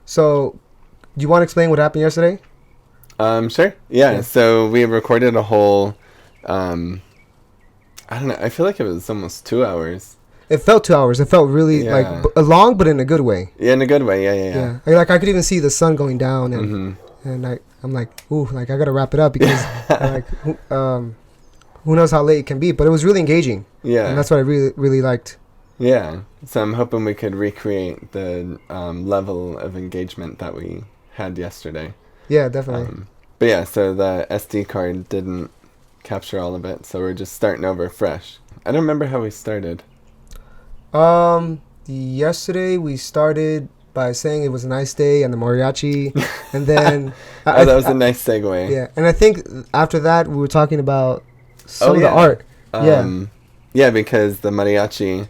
So, do you want to explain what happened yesterday? Sure. Yeah. Yeah. So we recorded a whole. Um, I don't know. I feel like it was almost 2 hours. It felt 2 hours. It felt really like Yeah. long, but in a good way. Yeah, in a good way. Yeah, yeah, yeah. Yeah. Like I could even see the sun going down, and Mhm. I'm like, ooh, like I gotta wrap it up because who knows how late it can be. But it was really engaging, and Yeah. that's what I really really liked. Yeah. So I'm hoping we could recreate the level of engagement that we had yesterday. Yeah, definitely. But yeah, so the SD card didn't capture all of it, so we're just starting over fresh. I don't remember how we started. Yesterday we started by saying it was a nice day and the mariachi, and then Oh, that was a nice segue. yeah, and I think after that we were talking about some Oh, of the yeah. art. Yeah. Yeah, because the mariachi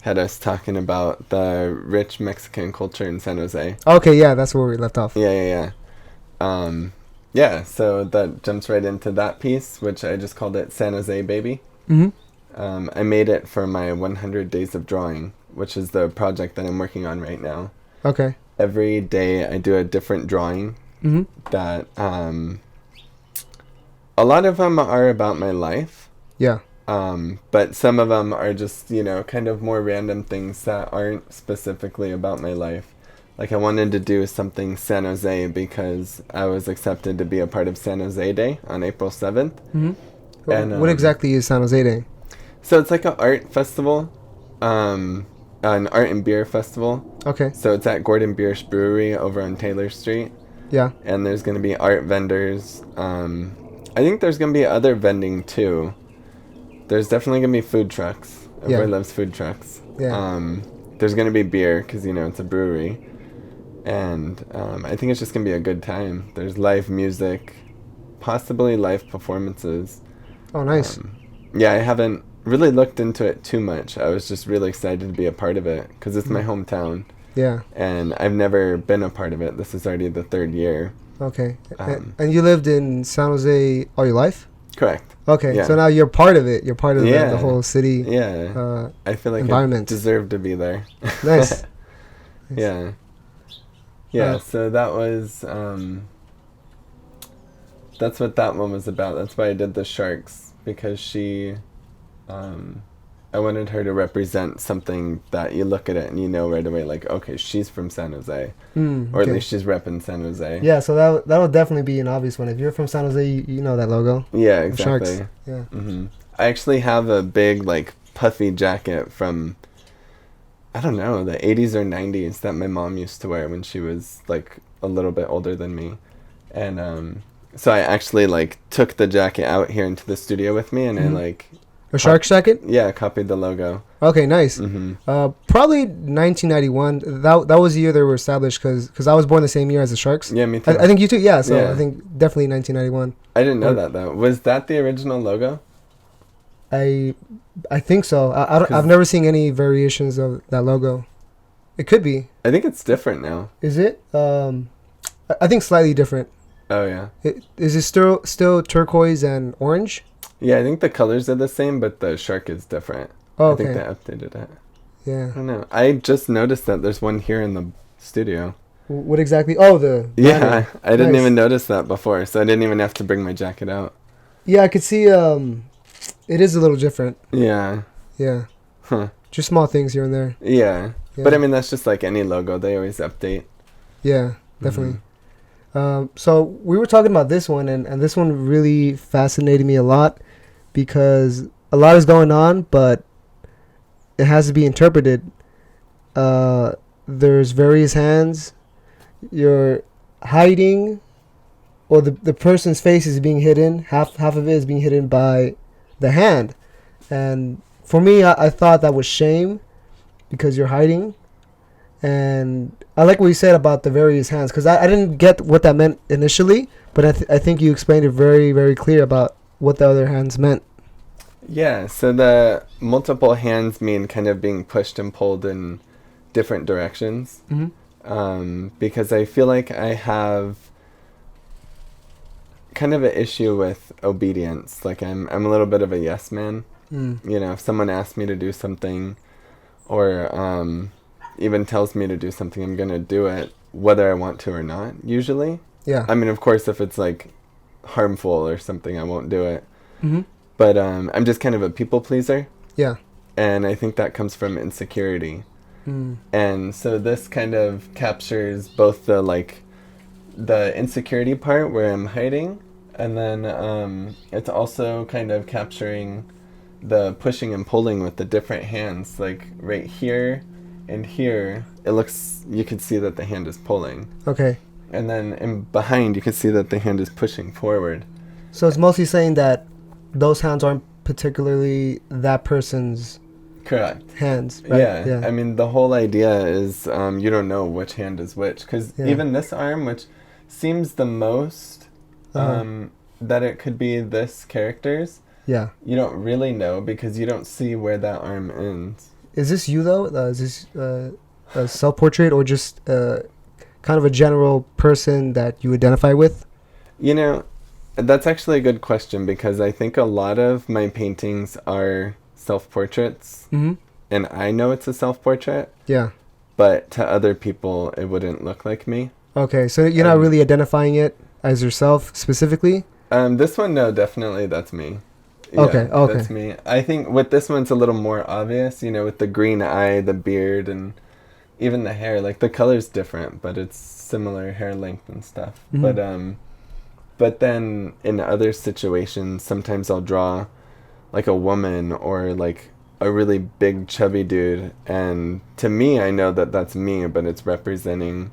had us talking about the rich Mexican culture in San Jose. Okay, yeah, that's where we left off. Yeah, yeah, yeah. Yeah, so that jumps right into that piece, which I just called it San Jose Baby. Mm-hmm. I made it for my 100 Days of Drawing, which is the project that I'm working on right now. Okay. Every day I do a different drawing Mm-hmm. that, a lot of them are about my life. Yeah. But some of them are just, kind of more random things that aren't specifically about my life. Like I wanted to do something San Jose because I was accepted to be a part of San Jose Day on April 7th. Mm-hmm. And What exactly is San Jose Day? so it's like an art festival, an art and beer festival. Okay. So it's at Gordon Biersch Brewery over on Taylor Street. Yeah. And there's going to be art vendors. I think there's going to be other vending too. There's definitely going to be food trucks. Everybody loves food trucks. Yeah. There's going to be beer because, it's a brewery. And I think it's just going to be a good time. There's live music, possibly live performances. Oh, nice. Yeah, I haven't really looked into it too much. I was just really excited to be a part of it because it's my hometown. Yeah. And I've never been a part of it. This is already the third year. Okay. And you lived in San Jose all your life? Correct. Okay. Yeah. So now you're part of it. You're part of Yeah. the whole city. Yeah. I feel like environment. I deserve to be there. Nice. Yeah. Yeah, so that was, that's what that one was about. That's why I did the sharks, because I wanted her to represent something that you look at it and you know right away, like, okay, she's from San Jose. Or at least she's repping San Jose. Yeah, so that would definitely be an obvious one. If you're from San Jose, you know that logo. Yeah, exactly. Sharks. Yeah. I actually have a big, like, puffy jacket from, I don't know, the 80s or 90s that my mom used to wear when she was, like, a little bit older than me. And so I actually, like, took the jacket out here into the studio with me, and I, like... A Sharks jacket? Yeah, copied the logo. Okay, nice. Probably 1991. That was the year they were established, because I was born the same year as the Sharks. Yeah, me too. I think you too, yeah. So Yeah. I think definitely 1991. I didn't know that, though. Was that the original logo? I think so. I've never seen any variations of that logo. It could be. I think it's different now. Is it? I think slightly different. Oh, yeah. Is it still turquoise and orange? Yeah, I think the colors are the same, but the shark is different. Oh, I okay. think they updated it. Yeah. I don't know. I just noticed that there's one here in the studio. What exactly? Oh, the... Yeah, I didn't Nice. even notice that before, so I didn't even have to bring my jacket out. Yeah, I could see... It is a little different. Yeah. Yeah. Huh. Just small things here and there. Yeah. Yeah. But I mean, that's just like any logo. They always update. Yeah, definitely. So we were talking about this one, and this one really fascinated me a lot because a lot is going on, but it has to be interpreted. There's various hands. You're hiding, or the person's face is being hidden. Half of it is being hidden by the hand. And for me, I thought that was shame because you're hiding. And I like what you said about the various hands, because I didn't get what that meant initially, but I think you explained it very, very clear about what the other hands meant. Yeah, so the multiple hands mean kind of being pushed and pulled in different directions. Because I feel like I have kind of an issue with obedience. Like I'm a little bit of a yes man. You know, if someone asks me to do something, or even tells me to do something, I'm gonna do it whether I want to or not, usually. Yeah. I mean, of course, if it's like harmful or something, I won't do it. Mm-hmm. But I'm just kind of a people pleaser. Yeah. And I think that comes from insecurity. Mm. And so this kind of captures both the like the insecurity part where I'm hiding, and then it's also kind of capturing the pushing and pulling with the different hands. Like right here and here, it looks, you can see that the hand is pulling. Okay. And then in behind, you can see that the hand is pushing forward. So it's mostly saying that those hands aren't particularly that person's Correct. hands, right? Yeah. I mean, the whole idea is you don't know which hand is which. Because even this arm, which seems the most that it could be this character's, you don't really know because you don't see where that arm ends. Is this you, though? Is this a self-portrait or just kind of a general person that you identify with? You know, that's actually a good question because I think a lot of my paintings are self-portraits. Mm-hmm. And I know it's a self-portrait. Yeah. But to other people, it wouldn't look like me. Okay, so you're not really identifying it as yourself specifically? This one, no, definitely that's me. Yeah, okay. That's me. I think with this one, it's a little more obvious, you know, with the green eye, the beard, and even the hair. Like, the color's different, but it's similar hair length and stuff. Mm-hmm. But then in other situations, sometimes I'll draw, like, a woman or, like, a really big chubby dude. And to me, I know that that's me, but it's representing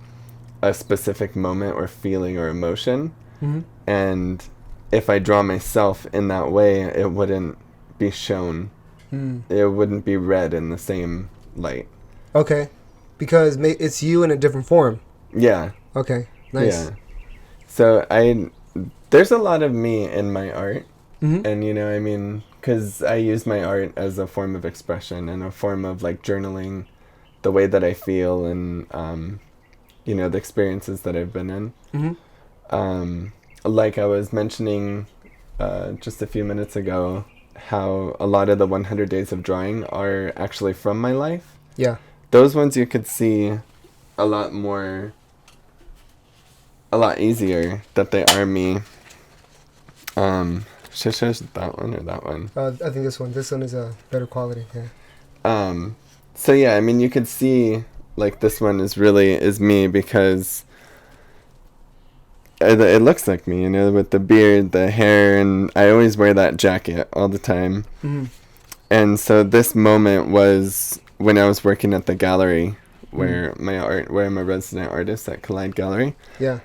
a specific moment or feeling or emotion. Mm-hmm. And if I draw myself in that way, it wouldn't be shown. It wouldn't be read in the same light. Okay. Because it's you in a different form. Yeah. Okay. Nice. Yeah. So there's a lot of me in my art. Mm-hmm. And, you know, I mean, because I use my art as a form of expression and a form of, like, journaling the way that I feel and, you know, the experiences that I've been in. Mm-hmm. Like I was mentioning just a few minutes ago, how a lot of the 100 days of drawing are actually from my life. Yeah. Those ones you could see a lot easier that they are me. Should I show that one or that one? I think this one. This one is a better quality. Yeah. So yeah, I mean, you could see like this one is me because it looks like me, you know, with the beard, the hair, and I always wear that jacket all the time. Mm-hmm. And so this moment was when I was working at the gallery where where I'm a resident artist at Collide Gallery. Yeah.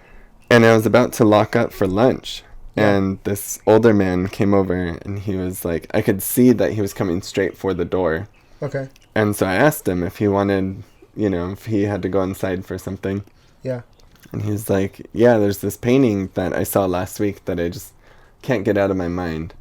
And I was about to lock up for lunch. Yeah. And this older man came over and he was like, I could see that he was coming straight for the door. Okay. And so I asked him if he wanted, you know, if he had to go inside for something. Yeah. And he was like, yeah, there's this painting that I saw last week that I just can't get out of my mind.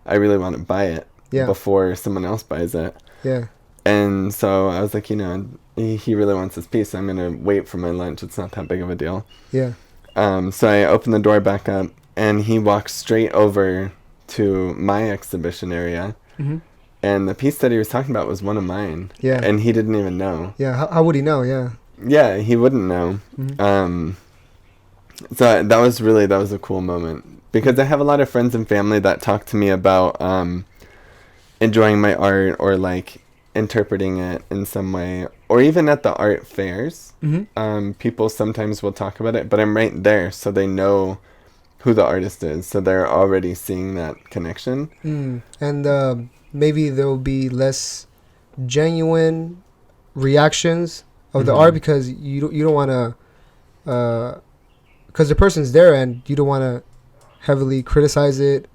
I really want to buy it before someone else buys it. Yeah. And so I was like, you know, he really wants this piece. I'm going to wait for my lunch. It's not that big of a deal. Yeah. So I opened the door back up and he walked straight over to my exhibition area. Mm-hmm. And the piece that he was talking about was one of mine. Yeah. And he didn't even know. Yeah. How would he know? Yeah. Yeah, he wouldn't know. Mm-hmm. So that was a cool moment because I have a lot of friends and family that talk to me about enjoying my art or like interpreting it in some way, or even at the art fairs. Mm-hmm. People sometimes will talk about it, but I'm right there, so they know who the artist is, so they're already seeing that connection. And maybe there will be less genuine reactions of the art because you don't want to, because the person's there and you don't want to heavily criticize it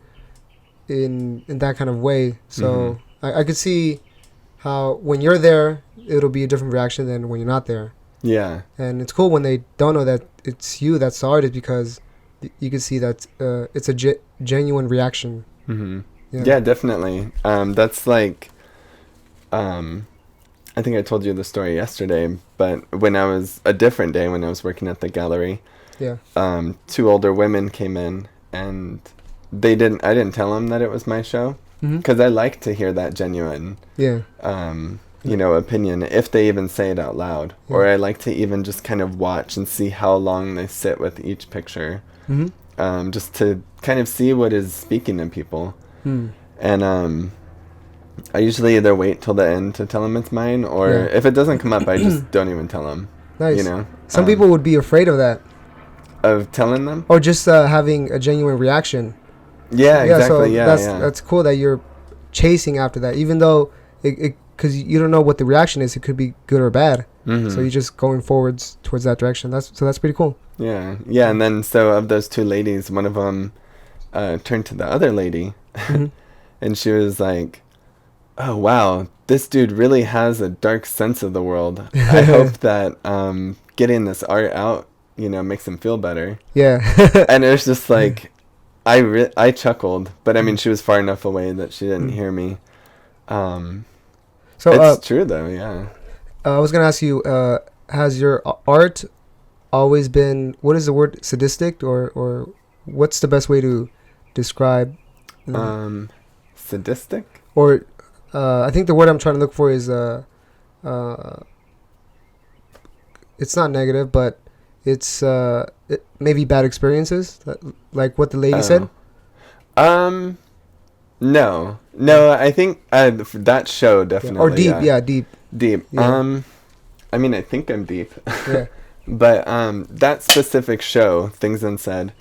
in that kind of way. So I could see how when you're there, it'll be a different reaction than when you're not there. Yeah. And it's cool when they don't know that it's you that's the artist because you can see that it's a genuine reaction. Yeah, definitely. That's like, I think I told you the story yesterday, but when I was a different day when I was working at the gallery, two older women came in and I didn't tell them that it was my show because I like to hear that genuine opinion if they even say it out loud. Yeah. Or I like to even just kind of watch and see how long they sit with each picture. Just to kind of see what is speaking to people. And I usually either wait till the end to tell them it's mine, or if it doesn't come up, I just don't even tell them. Nice. Some people would be afraid of that. Of telling them? Or just having a genuine reaction. Yeah, exactly. So that's cool that you're chasing after that, even though because you don't know what the reaction is. It could be good or bad. So you're just going forwards towards that direction. That's pretty cool. Yeah. And then so of those two ladies, one of them turned to the other lady, and she was like, "Oh wow, this dude really has a dark sense of the world. I hope that getting this art out, makes him feel better." Yeah. And it was just like, I chuckled, but I mean, she was far enough away that she didn't hear me. So it's true though, yeah. I was gonna ask you, has your art always been, what is the word, sadistic, or what's the best way to describe? Sadistic? Or I think the word I'm trying to look for is it's not negative, but it's maybe bad experiences, like what the lady said. No, I think that show definitely. Or deep, deep. Yeah. I mean, I think I'm deep. Yeah. But that specific show, Things Unsaid,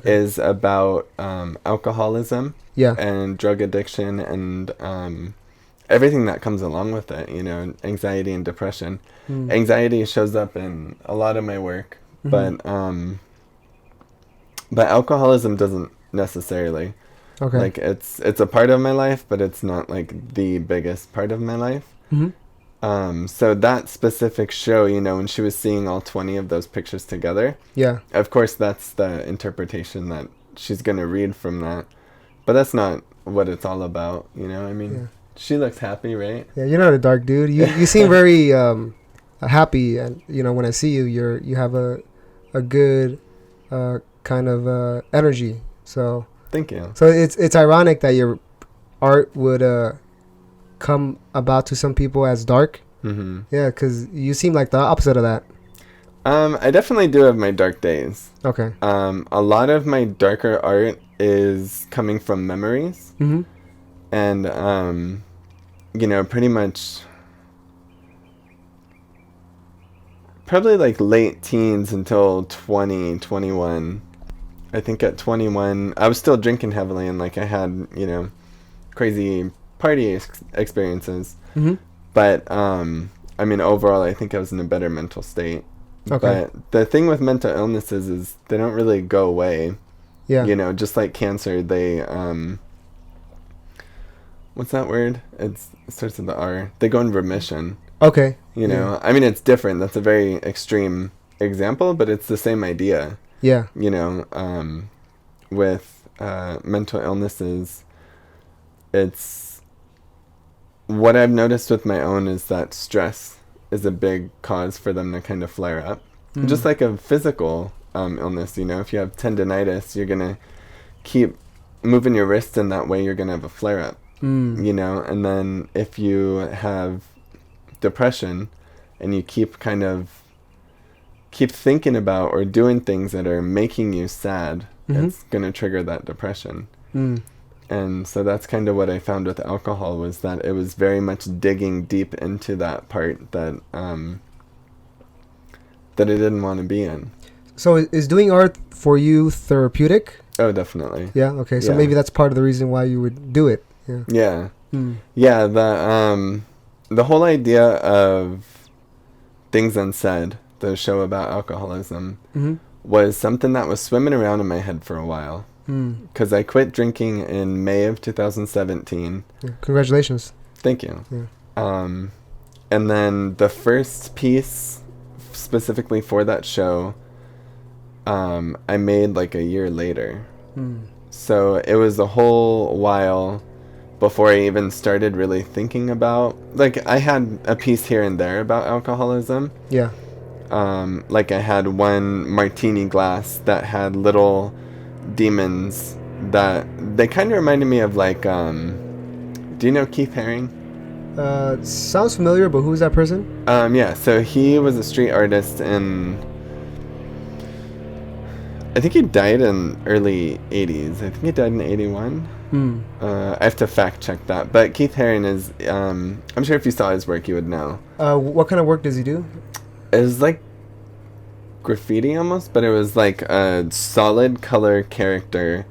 is about alcoholism. Yeah. And drug addiction and everything that comes along with it. Anxiety and depression. Anxiety shows up in a lot of my work, but alcoholism doesn't necessarily. Okay. Like it's a part of my life, but it's not like the biggest part of my life. So that specific show, when she was seeing all 20 of those pictures together, of course that's the interpretation that she's gonna read from that, but that's not what it's all about. I mean, she looks happy, right? Yeah, you're not a dark dude. You seem very happy, and when I see you, you have a good kind of energy. So thank you. So it's ironic that your art would come about to some people as dark. Yeah, because you seem like the opposite of that. I definitely do have my dark days. Okay. A lot of my darker art is coming from memories. And pretty much probably like late teens until 20, 21. I think at 21, I was still drinking heavily, and like I had, crazy party experiences. But I mean, overall, I think I was in a better mental state. Okay. But the thing with mental illnesses is they don't really go away. Yeah. Just like cancer, they what's that word? It starts with the R. They go in remission. Okay. I mean, it's different. That's a very extreme example, but it's the same idea. Yeah. With mental illnesses, it's what I've noticed with my own is that stress is a big cause for them to kind of flare up. Just like a physical illness, if you have tendinitis, you're going to keep moving your wrist in that way, you're going to have a flare up. And then if you have depression and you keep thinking about or doing things that are making you sad, it's going to trigger that depression. And so that's kind of what I found with alcohol, was that it was very much digging deep into that part that I didn't want to be in. So is doing art for you therapeutic? Oh, definitely. Yeah. Okay. So maybe that's part of the reason why you would do it. Yeah. Yeah. The whole idea of Things Unsaid, the show about alcoholism, was something that was swimming around in my head for a while. Because I quit drinking in May of 2017. Yeah. Congratulations. Thank you. Yeah. And then the first piece specifically for that show, I made like a year later. So it was a whole while before I even started really thinking about, like, I had a piece here and there about alcoholism. Yeah. Like I had one martini glass that had little demons that they kind of reminded me of, like, do you know Keith Haring? Sounds familiar, but who's that person? Yeah, so he was a street artist in, I think he died in early 80s. I think he died in 81. Hmm. I have to fact check that. But Keith Haring is, I'm sure if you saw his work, you would know. What kind of work does he do? It was like graffiti almost, but it was like a solid color character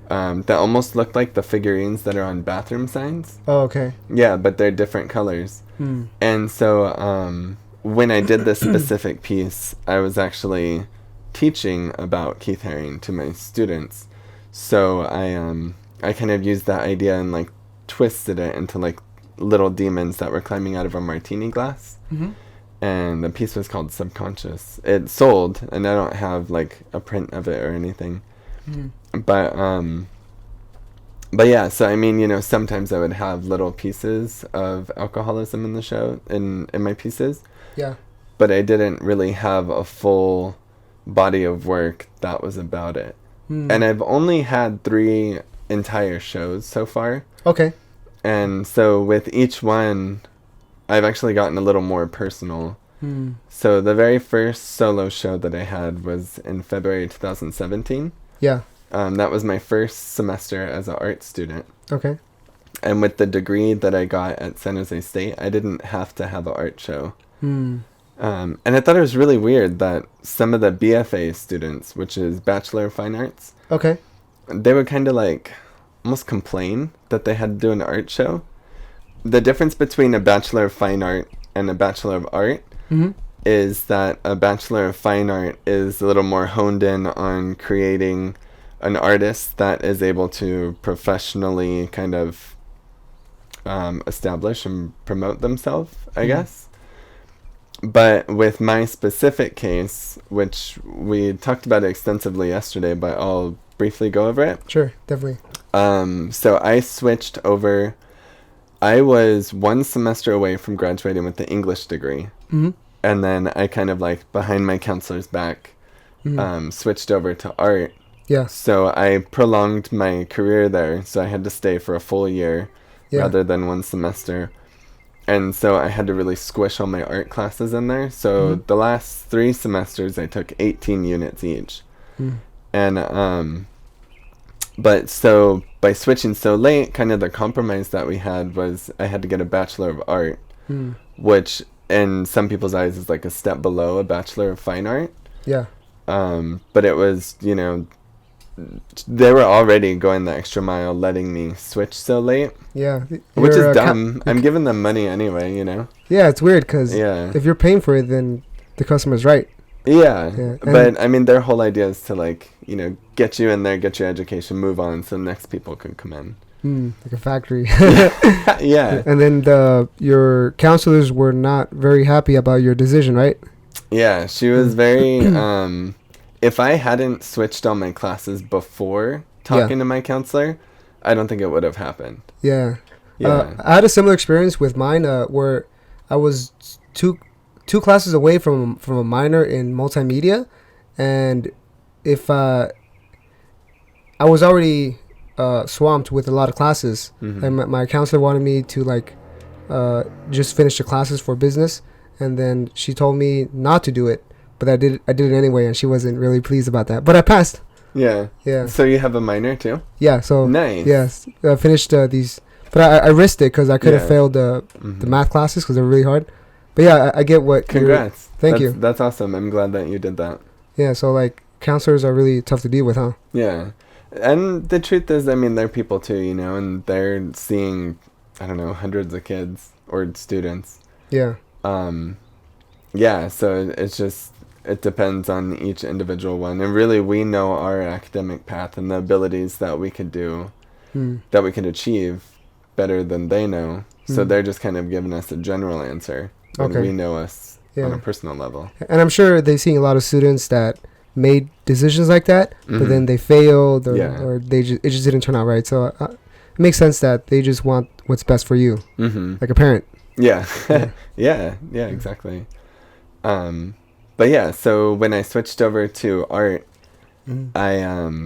that almost looked like the figurines that are on bathroom signs. Oh, okay. Yeah, but they're different colors. Hmm. And so when I did this specific piece, I was actually teaching about Keith Haring to my students. So I kind of used that idea and like twisted it into like little demons that were climbing out of a martini glass. Mm-hmm. And the piece was called Subconscious. It sold, and I don't have like a print of it or anything. Mm. But yeah, so I mean, you know, sometimes I would have little pieces of alcoholism in the show, in my pieces. Yeah. But I didn't really have a full body of work that was about it. Mm. And I've only had 3 entire shows so far. Okay. And so with each one, I've actually gotten a little more personal. Mm. So the very first solo show that I had was in February 2017. Yeah. That was my first semester as an art student. Okay. And with the degree that I got at San Jose State, I didn't have to have an art show. Mm. And I thought it was really weird that some of the BFA students, which is Bachelor of Fine Arts, Okay. they would kind of like almost complain that they had to do an art show. The difference between a Bachelor of Fine Art and a Bachelor of Art Mm-hmm. is that a Bachelor of Fine Art is a little more honed in on creating an artist that is able to professionally kind of establish and promote themselves, I guess. But with my specific case, which we talked about extensively yesterday, but I'll briefly go over it. Sure, definitely. So I switched over. I was 1 semester away from graduating with the English degree. Mm-hmm. And then I kind of like behind my counselor's back, switched over to art. Yeah. So I prolonged my career there. So I had to stay for a full year rather than 1 semester. And so I had to really squish all my art classes in there. So the last 3 semesters, I took 18 units each. Mm. And, but so by switching so late, kind of the compromise that we had was I had to get a Bachelor of Art, which in some people's eyes is like a step below a Bachelor of Fine Art. Yeah. But it was, you know, they were already going the extra mile letting me switch so late. Yeah. Which is dumb. I'm giving them money anyway, you know? Yeah, it's weird because if you're paying for it, then the customer's right. Yeah. But, I mean, their whole idea is to, like, you know, get you in there, get your education, move on so next people can come in. Like a factory. Yeah. And then your counselors were not very happy about your decision, right? Yeah, she was very... if I hadn't switched all my classes before talking to my counselor, I don't think it would have happened. Yeah. Yeah. I had a similar experience with mine where I was two classes away from a minor in multimedia, and if I was already swamped with a lot of classes, and my counselor wanted me to like just finish the classes for business, and then she told me not to do it. But I did it anyway, and she wasn't really pleased about that. But I passed. Yeah. Yeah. So you have a minor too? Yeah. So nice. Yes, I finished these, but I risked it because I could have failed the math classes because they're really hard. But yeah, I get what. Congrats. Thank you. That's awesome. I'm glad that you did that. Yeah. So like counselors are really tough to deal with, huh? Yeah. And the truth is, I mean, they're people too, you know, and they're seeing, I don't know, hundreds of kids or students. Yeah. Yeah. So it's just. It depends on each individual one. And really, we know our academic path and the abilities that we could do, that we can achieve better than they know. So they're just kind of giving us a general answer. And we know us on a personal level. And I'm sure they're seeing a lot of students that made decisions like that, but then they failed or it just didn't turn out right. So it makes sense that they just want what's best for you, like a parent. Yeah. Yeah, exactly. But yeah, so when I switched over to art, I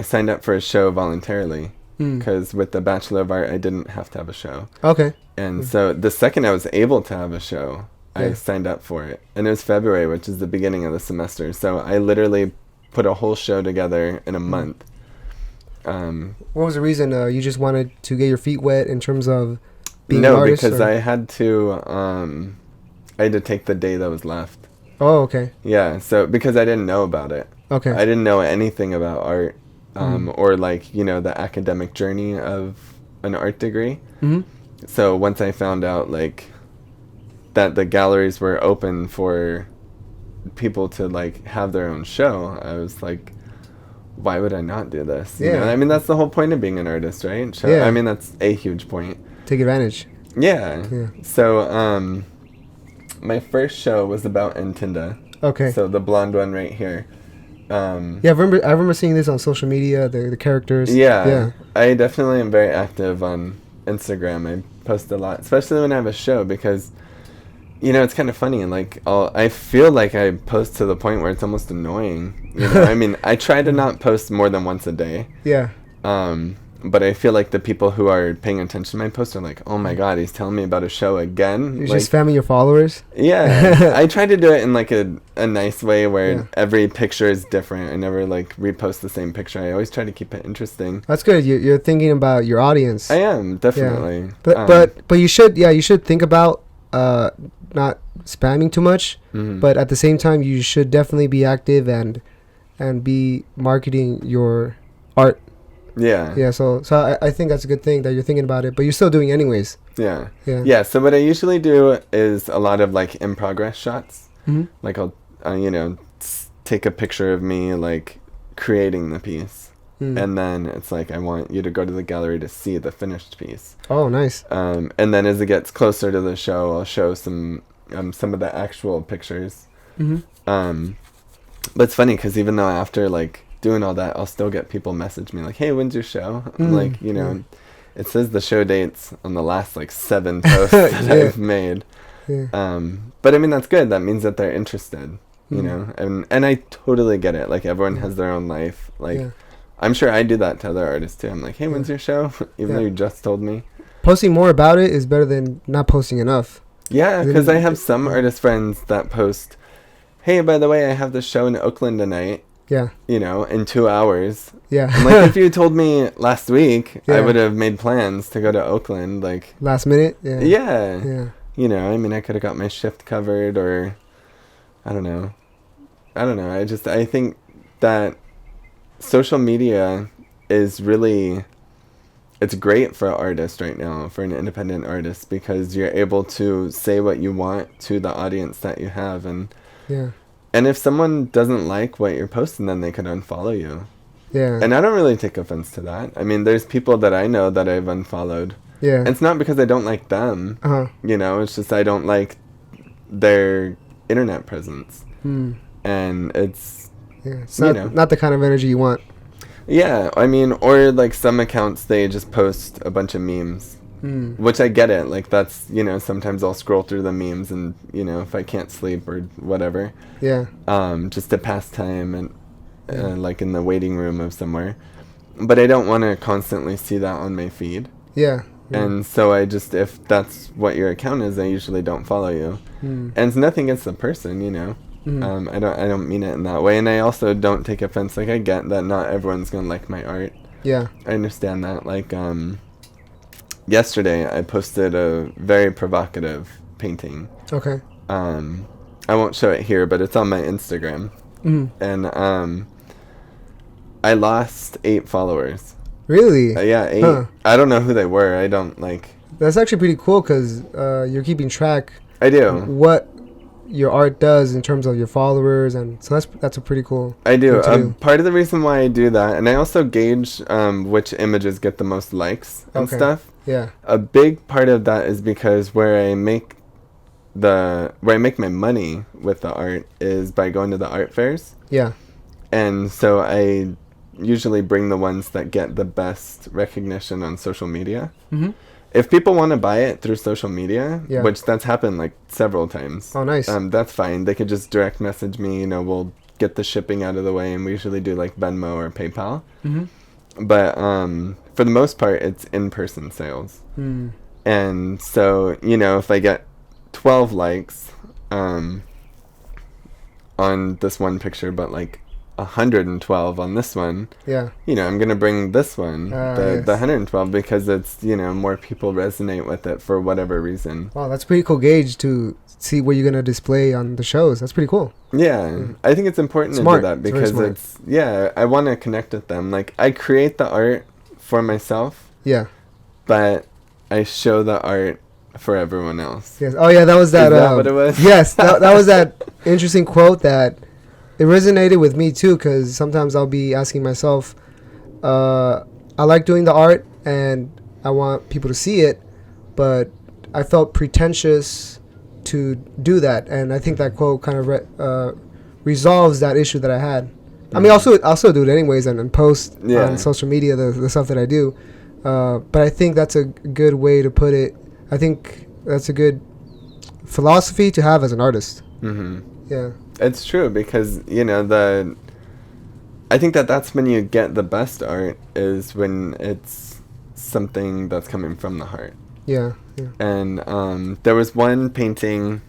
signed up for a show voluntarily, because with the Bachelor of Art, I didn't have to have a show. Okay. And so the second I was able to have a show, I Yeah. signed up for it. And it was February, which is the beginning of the semester. So I literally put a whole show together in a month. What was the reason? You just wanted to get your feet wet in terms of being an No, artist? because or? I had to take the day that was left. Oh, okay. Yeah, so because I didn't know about it. Okay. I didn't know anything about art, or like, you know, the academic journey of an art degree. Mm-hmm. So once I found out like that the galleries were open for people to like have their own show, I was like, why would I not do this? You Yeah. know? I mean, that's the whole point of being an artist, right? So, Yeah. I mean, that's a huge point. Take advantage. Yeah. Yeah. So, my first show was about Ntinda. Okay. So the blonde one right here. Yeah, I remember seeing this on social media. The characters. Yeah. Yeah. I definitely am very active on Instagram. I post a lot, especially when I have a show, because, you know, it's kind of funny. Like, I feel like I post to the point where it's almost annoying. You know, I mean, I try to not post more than once a day. Yeah. But I feel like the people who are paying attention to my posts are like, oh my God, he's telling me about a show again. You're like, just spamming your followers. Yeah. I try to do it in like a nice way where Yeah. every picture is different. I never like repost the same picture. I always try to keep it interesting. That's good. You're thinking about your audience. I am, definitely. But you should think about not spamming too much. Mhm. But at the same time, you should definitely be active and be marketing your art. Yeah. Yeah. So I think that's a good thing that you're thinking about it, but you're still doing it anyways. Yeah. Yeah. Yeah. So what I usually do is a lot of like in progress shots. Mhm. Like I'll, you know, take a picture of me like creating the piece. Mm. And then it's like, I want you to go to the gallery to see the finished piece. Oh, nice. And then as it gets closer to the show, I'll show some of the actual pictures. Mm-hmm. But it's funny because even though after like doing all that, I'll still get people message me like, hey, when's your show? I'm like, you know, it says the show dates on the last like 7 posts that I've made. Yeah. But I mean, that's good. That means that they're interested, you know, and I totally get it. Like everyone has their own life. Like I'm sure I do that to other artists too. I'm like, hey, when's your show? Even though you just told me. Posting more about it is better than not posting enough. Yeah, because I have some artist friends that post, hey, by the way, I have this show in Oakland tonight. Yeah. You know, in 2 hours. Yeah. I'm like, if you told me last week, I Yeah. would have made plans to go to Oakland. Like, Last minute. Yeah. yeah. Yeah. You know, I mean, I could have got my shift covered, or I don't know. I think that social media is really, it's great for an artist right now, for an independent artist, because you're able to say what you want to the audience that you have. And if someone doesn't like what you're posting, then they could unfollow you. Yeah. And I don't really take offense to that. I mean, there's people that I know that I've unfollowed. Yeah. And it's not because I don't like them. Uh-huh. You know, it's just I don't like their internet presence. And it's, It's you not, know. not the kind of energy you want. Yeah, I mean, or like some accounts, they just post a bunch of memes. Which I get it. Like that's, you know, sometimes I'll scroll through the memes and, you know, if I can't sleep or whatever. Yeah. Just to pass time and like in the waiting room of somewhere. But I don't want to constantly see that on my feed. Yeah. And so I just, if that's what your account is, I usually don't follow you. And it's nothing against the person, you know. I don't mean it in that way. And I also don't take offense. Like I get that not everyone's going to like my art. Yeah. I understand that. Like, yesterday I posted a very provocative painting. Okay. I won't show it here, but it's on my Instagram. And I lost 8 followers. Really? Yeah, 8. Huh. I don't know who they were. I don't like. That's actually pretty cool because you're keeping track I do. of what your art does in terms of your followers, and so that's a pretty cool. I do. thing to do. Part of the reason why I do that, and I also gauge which images get the most likes and Okay. stuff. Yeah. A big part of that is because where I make my money with the art is by going to the art fairs. Yeah. And so I usually bring the ones that get the best recognition on social media. If people want to buy it through social media, Yeah. which that's happened like several times. Oh, nice. That's fine. They could just direct message me, you know, we'll get the shipping out of the way, and we usually do like Venmo or PayPal. But for the most part, it's in-person sales. Hmm. And so, you know, if I get 12 likes on this one picture, but like 112 on this one, Yeah. you know, I'm going to bring this one, the Yes. 112, because it's, you know, more people resonate with it for whatever reason. Wow, that's pretty cool gauge to see what you're gonna display on the shows. That's pretty cool. Yeah, I think it's important Smart. to do that It's very because smart. it's, yeah, I want to connect with them. Like, I create the art for myself, Yeah. but I show the art for everyone else. Yes. Oh yeah, that was that. Is that what it was? Yes, that was that interesting quote that it resonated with me too. Because sometimes I'll be asking myself, I like doing the art and I want people to see it, but I felt pretentious to do that, and I think that quote kind of resolves that issue that I had. I mean, I'll still do it anyways and post on social media the stuff that I do. But I think that's a good way to put it. I think that's a good philosophy to have as an artist. Mm-hmm. Yeah. It's true because, you know, I think that's when you get the best art is when it's something that's coming from the heart. Yeah. Yeah. And there was one painting.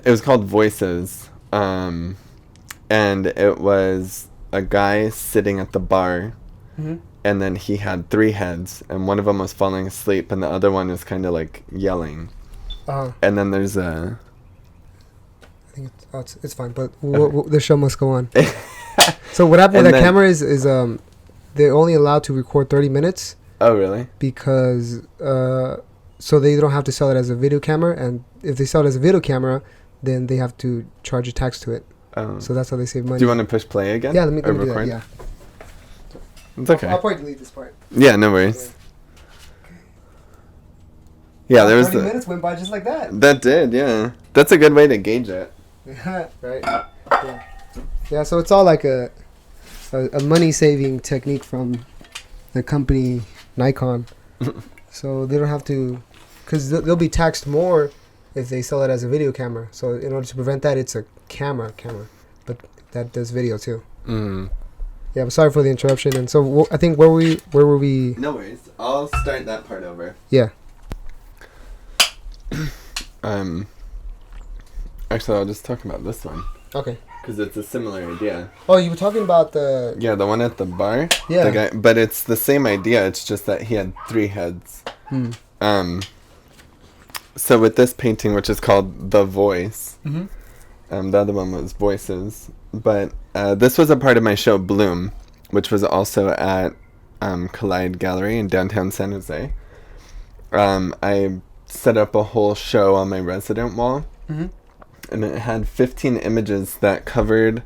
It was called Voices. And it was a guy sitting at the bar. Mm-hmm. And then he had 3 heads. And one of them was falling asleep. And the other one was kind of like yelling. Uh-huh. And then there's a... I think it's fine, but the show must go on. So what happened with that camera is they're only allowed to record 30 minutes. Oh, really? Because so they don't have to sell it as a video camera, and if they sell it as a video camera, then they have to charge a tax to it. Oh. So that's how they save money. Do you want to push play again? Yeah, let me do that. Yeah. It's okay. I'll probably delete this part. Yeah, no worries. Yeah, there was 30 minutes went by just like that. That did, yeah. That's a good way to gauge it. Right. Yeah. Yeah. So it's all like a money saving technique from the company Nikon. So they don't have to, because they'll be taxed more if they sell it as a video camera. So in order to prevent that, it's a camera, but that does video too. Mm. Yeah, I'm sorry for the interruption. And so I think where were we? No worries. I'll start that part over. Yeah. Actually, I'll just talk about this one. Okay. Because it's a similar idea. Oh, you were talking about the... Yeah, the one at the bar. Yeah. The guy, but it's the same idea. It's just that he had 3 heads. So with this painting, which is called The Voice, the other one was Voices. But this was a part of my show Bloom, which was also at Collide Gallery in downtown San Jose. I set up a whole show on my resident wall. And it had 15 images that covered,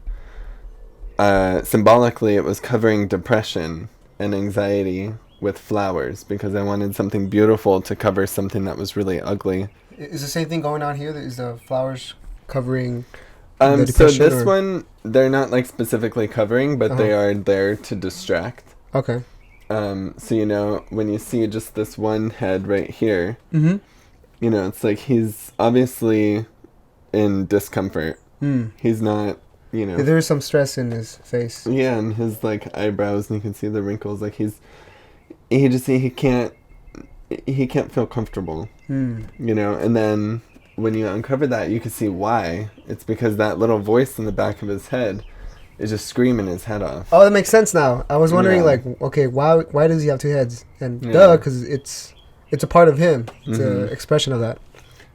symbolically, it was covering depression and anxiety with flowers because I wanted something beautiful to cover something that was really ugly. Is the same thing going on here? Is the flowers covering the depression? So this one, they're not like specifically covering, but they are there to distract. Okay. So, you know, when you see just this one head right here, you know, it's like he's obviously in discomfort. He's not, you know. There's some stress in his face. Yeah, and his like eyebrows, and you can see the wrinkles. Like he can't feel comfortable. You know, and then when you uncover that, you can see why. It's because that little voice in the back of his head is just screaming his head off. Oh, that makes sense now. I was wondering, like, okay, why does he have 2 heads? And because it's a part of him. It's an expression of that.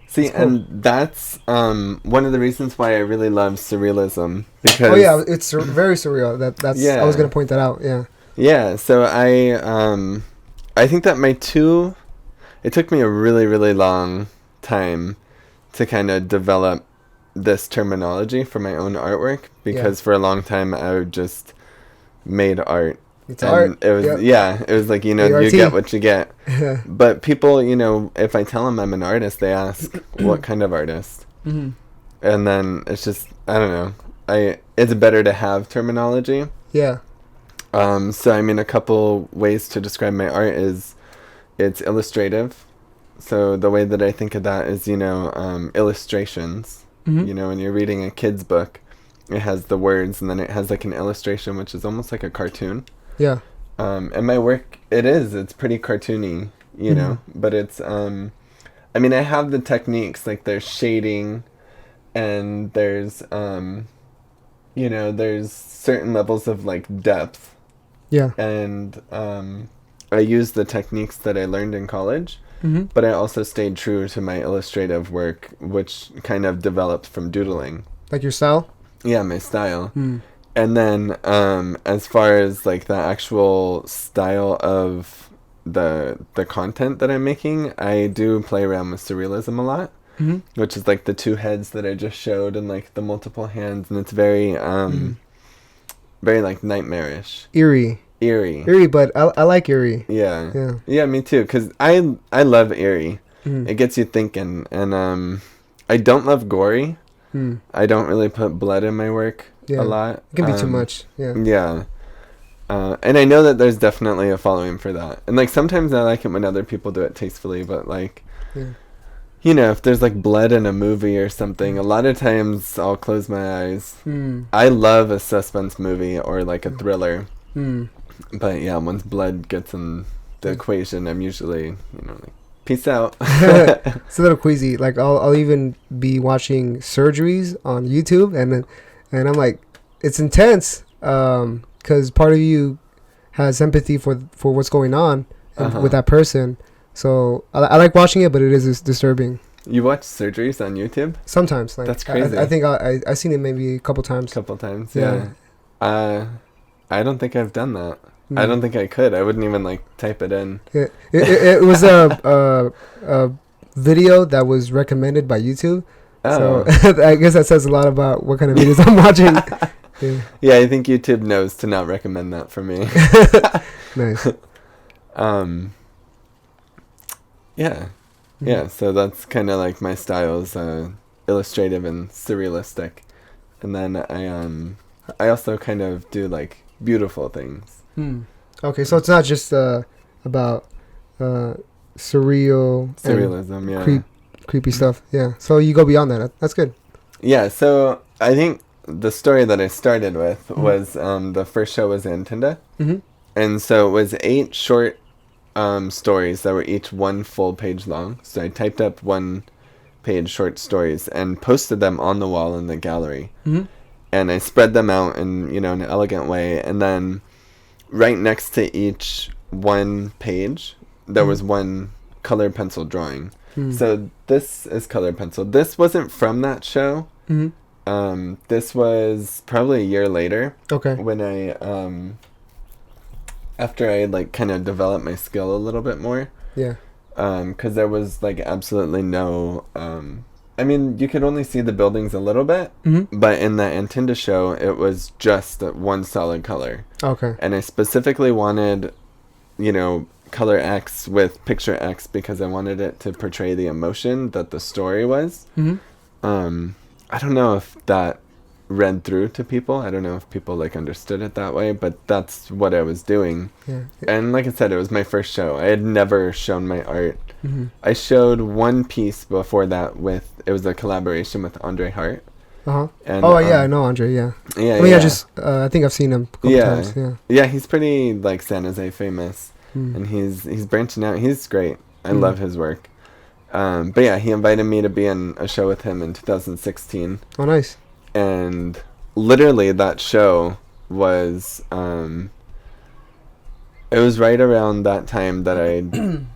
See, cool. And that's one of the reasons why I really love surrealism. Because oh yeah, it's very surreal. That's I was gonna point that out. Yeah. Yeah. So I think that it took me a really, really long time to kind of develop this terminology for my own artwork because for a long time I just made art. It's art. It was it was like, you know, you get what you get. But people, you know, if I tell them I'm an artist, they ask what kind of artist. And then it's just, I don't know. It's better to have terminology. Yeah. So I mean, a couple ways to describe my art is it's illustrative. So the way that I think of that is, you know, illustrations. You know, when you're reading a kid's book, it has the words and then it has like an illustration, which is almost like a cartoon. Yeah. And my work, it's pretty cartoony, you know, but it's, I mean, I have the techniques, like there's shading and there's, you know, there's certain levels of like depth. Yeah. And I use the techniques that I learned in college, Mm-hmm. but I also stayed true to my illustrative work, which kind of developed from doodling. Like your style? Yeah, my style. Mm. And then as far as like the actual style of the content that I'm making, I do play around with surrealism a lot, which is like the two heads that I just showed and like the multiple hands, and it's very very like nightmarish. Eerie. Eerie, but I like eerie. Yeah. Yeah. Yeah, me too, cuz I love eerie. It gets you thinking, and I don't love gory. I don't really put blood in my work a lot. It can be too much. Yeah. Yeah. And I know that there's definitely a following for that. And like sometimes I like it when other people do it tastefully, but like you know, if there's like blood in a movie or something, a lot of times I'll close my eyes. I love a suspense movie or like a thriller. But yeah, once blood gets in the equation, I'm usually, you know, like, peace out. It's a little queasy. Like I'll even be watching surgeries on YouTube, and I'm like, it's intense, because part of you has empathy for what's going on with that person. So I like watching it, but it is disturbing. You watch surgeries on YouTube? Sometimes, like that's crazy. I think I've seen it maybe a couple times. Yeah. I don't think I've done that. I don't think I could. I wouldn't even like type it in. Yeah. It was a video that was recommended by YouTube. Oh. So I guess that says a lot about what kind of videos I'm watching. Yeah, I think YouTube knows to not recommend that for me. Nice. Yeah. Yeah, so that's kind of like my style is illustrative and surrealistic. And then I also kind of do like beautiful things. Okay, so it's not just about surrealism, yeah. Creepy stuff. Yeah. So you go beyond that. That's good. Yeah, so I think the story that I started with was the first show was Antinda. And so it was 8 short stories that were each 1 full page long. So I typed up 1 page short stories and posted them on the wall in the gallery. And I spread them out in, you know, an elegant way. And then right next to each 1 page, there was 1 colored pencil drawing. So this is colored pencil. This wasn't from that show. This was probably a year later. Okay. When I after I like kind of developed my skill a little bit more. Yeah. Because there was like absolutely no. I mean, you could only see the buildings a little bit, but in the Antinda show, it was just 1 solid color. Okay. And I specifically wanted, you know, color X with picture X because I wanted it to portray the emotion that the story was. I don't know if that read through to people. I don't know if people like understood it that way, but that's what I was doing. Yeah. And like I said, it was my first show. I had never shown my art. I showed 1 piece before that it was a collaboration with Andre Hart. And, yeah, I know Andre. Yeah. Yeah. I mean, I think I've seen him a couple times. Yeah. Yeah, he's pretty like San Jose famous, and he's branching out. He's great. I love his work. But yeah, he invited me to be in a show with him in 2016. Oh, nice. And literally that show was it was right around that time that I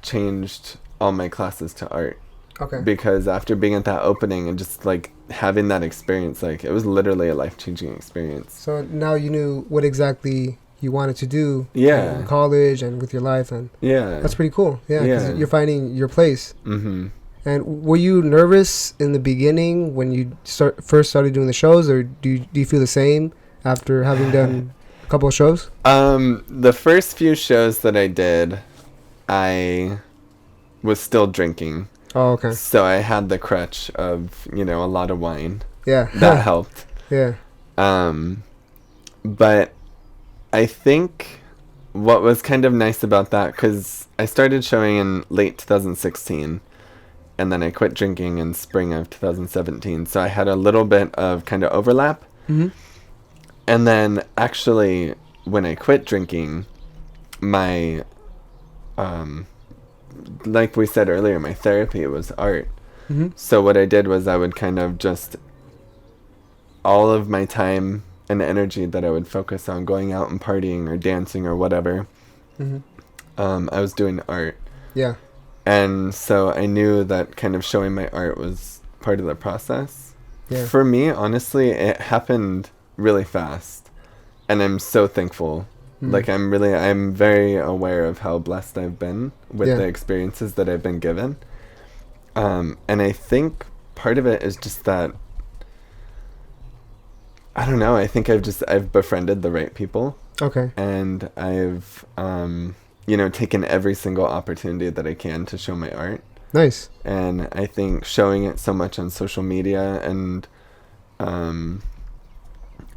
changed all my classes to art. Okay. Because after being at that opening and just like having that experience, like it was literally a life-changing experience. So now you knew what exactly you wanted to do in college and with your life, and that's pretty cool. Yeah, because you're finding your place. And were you nervous in the beginning when you first started doing the shows, or do you feel the same after having done a couple of shows? The first few shows that I did, I was still drinking. Oh, okay. So I had the crutch of, you know, a lot of wine. Yeah. That helped. Yeah. But I think what was kind of nice about that, because I started showing in late 2016, and then I quit drinking in spring of 2017. So I had a little bit of kind of overlap. And then actually when I quit drinking, my like we said earlier, my therapy was art. Mm-hmm. So what I did was I would kind of just, all of my time and energy that I would focus on going out and partying or dancing or whatever, Mm-hmm. I was doing art. Yeah. And so I knew that kind of showing my art was part of the process. Yeah. For me, honestly, it happened really fast. And I'm so thankful. Mm. Like, I'm very aware of how blessed I've been with Yeah. the experiences that I've been given. And I think part of it is just that, I don't know, I think I've befriended the right people. Okay. And I've, taken every single opportunity that I can to show my art. Nice. And I think showing it so much on social media and,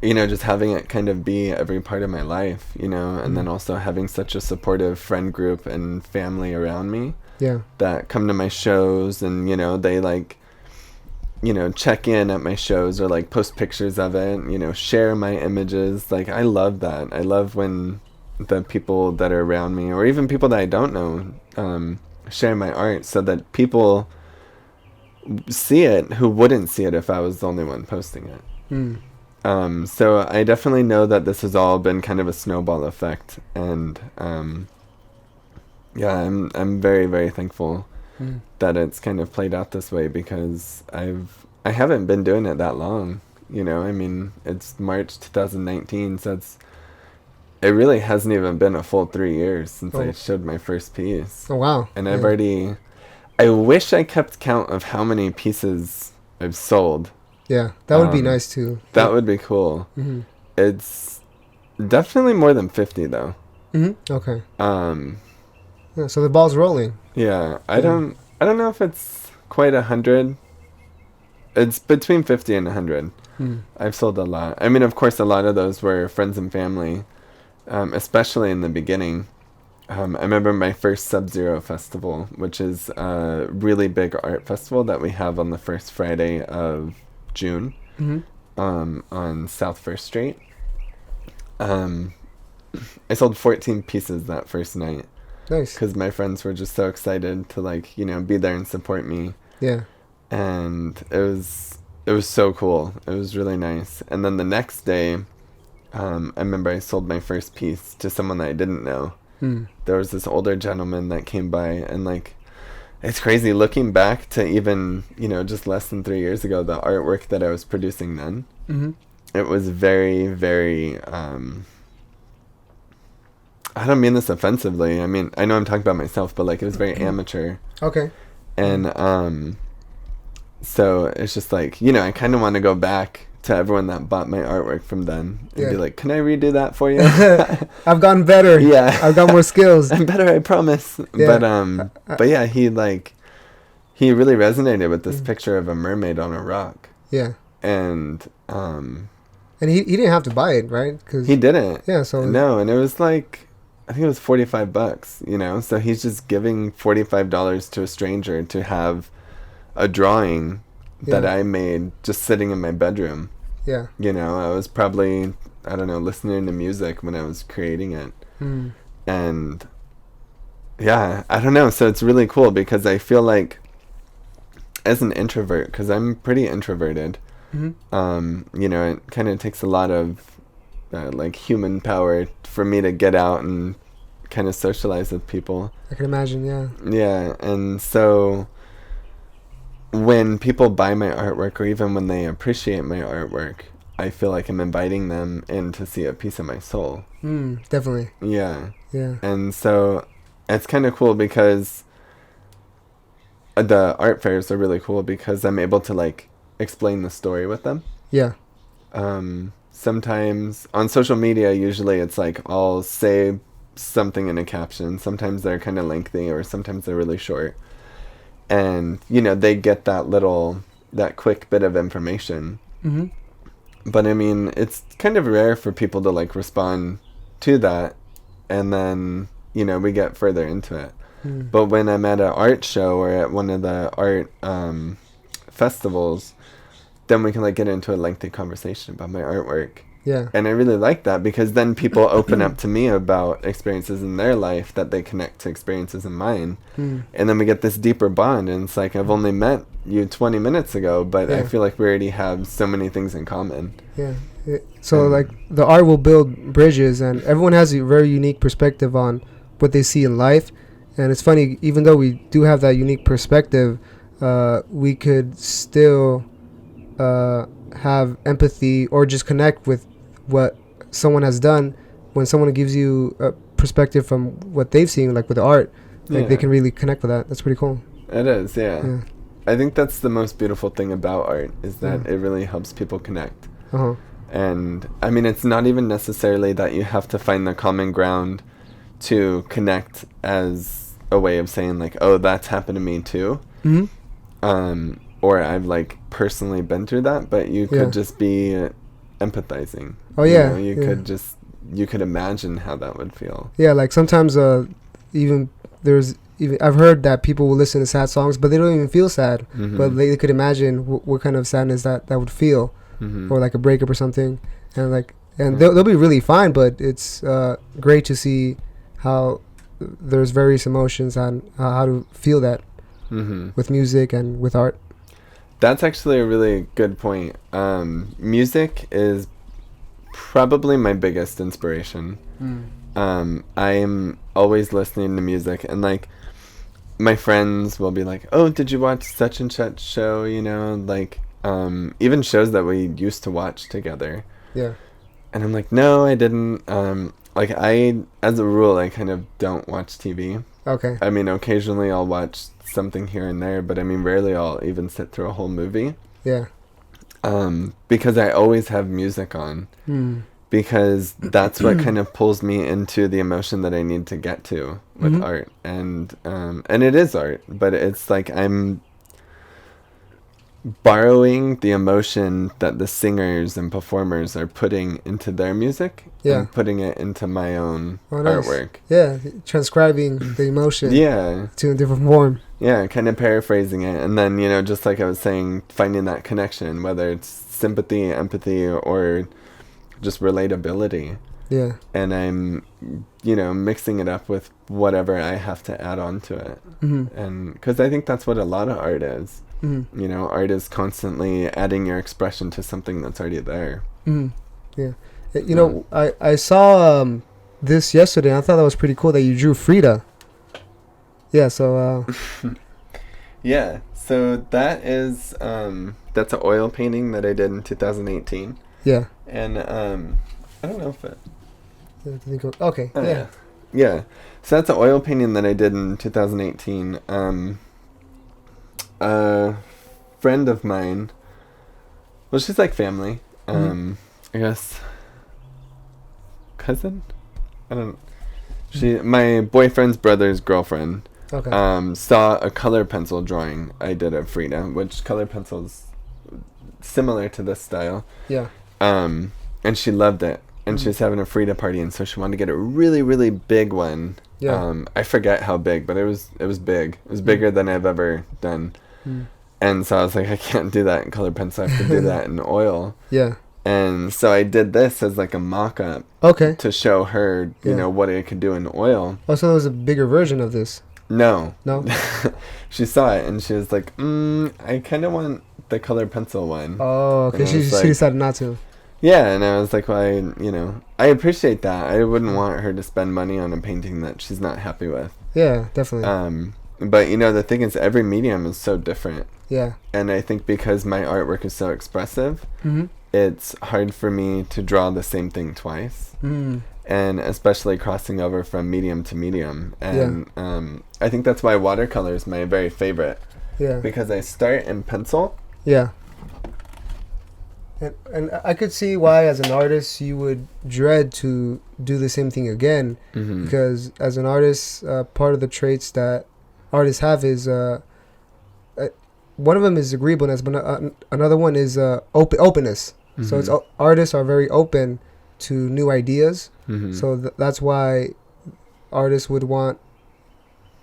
just having it kind of be every part of my life, and then also having such a supportive friend group and family around me. Yeah. That come to my shows and, they check in at my shows or post pictures of it, share my images. I love that. I love when the people that are around me or even people that I don't know, share my art so that people see it who wouldn't see it if I was the only one posting it. So I definitely know that this has all been kind of a snowball effect, and I'm very, very thankful that it's kind of played out this way, because I haven't been doing it that long. It's March 2019, so it really hasn't even been a full 3 years since I showed my first piece. Oh, wow. And I wish I kept count of how many pieces I've sold. Yeah, that would be nice too. That would be cool. Mm-hmm. It's definitely more than 50 though. Mm-hmm. Okay. Yeah, so the ball's rolling. Yeah, I don't know if it's quite 100. It's between 50 and 100. I've sold a lot. I mean, of course, a lot of those were friends and family, especially in the beginning. I remember my first Sub-Zero festival, which is a really big art festival that we have on the first Friday of June, on South First Street. I sold 14 pieces that first night. Nice. Because my friends were just so excited to be there and support me. Yeah. And it was so cool. It was really nice. And then the next day, I remember I sold my first piece to someone that I didn't know. There was this older gentleman that came by, and it's crazy looking back to even, just less than 3 years ago, the artwork that I was producing then. It was very, very, I don't mean this offensively. I mean, I know I'm talking about myself, but it was very amateur. Okay. And, so it's just I kind of want to go back to everyone that bought my artwork from then and be like, can I redo that for you? I've gotten better. Yeah. I've got more skills. I'm better, I promise. Yeah. But yeah, he really resonated with this picture of a mermaid on a rock. Yeah. And he didn't have to buy it, right? Cause he didn't. Yeah, so no, and it was I think it was $45, so he's just giving $45 to a stranger to have a drawing that I made just sitting in my bedroom. Yeah. I was probably, I don't know, listening to music when I was creating it. And yeah, I don't know. So it's really cool because I feel like as an introvert, because I'm pretty introverted, it kind of takes a lot of human power for me to get out and kind of socialize with people. I can imagine, yeah. Yeah, and so when people buy my artwork, or even when they appreciate my artwork, I feel like I'm inviting them in to see a piece of my soul. Definitely. Yeah. Yeah. And so it's kind of cool because the art fairs are really cool because I'm able to explain the story with them. Yeah. Sometimes on social media, usually it's I'll say something in a caption. Sometimes they're kind of lengthy, or sometimes they're really short. And, they get that quick bit of information. But I mean, it's kind of rare for people to respond to that. And then, we get further into it. But when I'm at an art show or at one of the art festivals, then we can get into a lengthy conversation about my artwork. Yeah. And I really like that, because then people open up to me about experiences in their life that they connect to experiences in mine. Mm. And then we get this deeper bond. And it's like, I've only met you 20 minutes ago, but I Yeah. feel like we already have so many things in common. Yeah. So like the art will build bridges, and everyone has a very unique perspective on what they see in life. And it's funny, even though we do have that unique perspective, we could still have empathy or just connect with what someone has done when someone gives you a perspective from what they've seen, like with the art. Like they can really connect with that. That's pretty cool. It is, yeah. Yeah. I think that's the most beautiful thing about art, is that Yeah. it really helps people connect. Uh-huh. And I mean, it's not even necessarily that you have to find the common ground to connect as a way of saying like, oh, that's happened to me too. Mm-hmm. Or I've like personally been through that, but you could Yeah. just be empathizing. Oh, yeah. You Yeah. could just, you could imagine how that would feel. Yeah, like sometimes even I've heard that people will listen to sad songs, but they don't even feel sad. Mm-hmm. But they could imagine what kind of sadness that would feel, Mm-hmm. or like a breakup or something, and they'll be really fine. But it's great to see how there's various emotions and how to feel that Mm-hmm. with music and with art. That's actually a really good point. Music is probably my biggest inspiration. I'm always listening to music, and like my friends will be like, oh, did you watch such and such show, you know, like even shows that we used to watch together. Yeah. And I'm like, no, I didn't. Like I, as a rule, I kind of don't watch TV. Okay. I mean, occasionally I'll watch something here and there, but I mean, rarely I'll even sit through a whole movie. Yeah. Because I always have music on. Because that's what kind of pulls me into the emotion that I need to get to with Mhm. art. And it is art, but it's like I'm borrowing the emotion that the singers and performers are putting into their music, Yeah. and putting it into my own Nice. artwork. Yeah, transcribing the emotion Yeah. to a different form. Yeah, kind of paraphrasing it. And then, you know, just like I was saying, finding that connection, whether it's sympathy, empathy, or just relatability. Yeah. And I'm, you know, mixing it up with whatever I have to add on to it. Mm-hmm. And because I think that's what a lot of art is. Mm-hmm. You know, art is constantly adding your expression to something that's already there. Mm-hmm. Yeah. You know, I saw this yesterday, and I thought that was pretty cool that you drew Frida. Yeah, so... Yeah, so that is, that's an oil painting that I did in 2018. Yeah. And, I don't know if it... Okay, Oh, yeah. Yeah. So that's an oil painting that I did in 2018. A friend of mine, well, she's like family. I guess cousin? I don't. My boyfriend's brother's girlfriend. Okay. Saw a color pencil drawing I did of Frida, which color pencil's similar to this style. Yeah. And she loved it. And she was having a Frida party, and so she wanted to get a really, really big one. Yeah. I forget how big, but it was big. It was bigger than I've ever done. And so I was like, I can't do that in color pencil. I have to do that in oil. Yeah. And so I did this as like a mock-up Okay. to show her, you know, what I could do in oil. Oh, so there was a bigger version of this. No. No? She saw it, and she was like, I kind of want the color pencil one. Oh, okay. And I She was like, decided not to. Yeah, and I was like, well, I appreciate that. I wouldn't want her to spend money on a painting that she's not happy with. Yeah, definitely. But, the thing is, every medium is so different. Yeah. And I think because my artwork is so expressive, Mm-hmm. it's hard for me to draw the same thing twice. And especially crossing over from medium to medium. And I think that's why watercolor is my very favorite. Yeah. Because I start in pencil. Yeah. And I could see why, as an artist, you would dread to do the same thing again. Mm-hmm. Because as an artist, part of the traits that artists have is one of them is agreeableness, but another one is openness. Mm-hmm. So it's artists are very open to new ideas. Mm-hmm. So that's why artists would want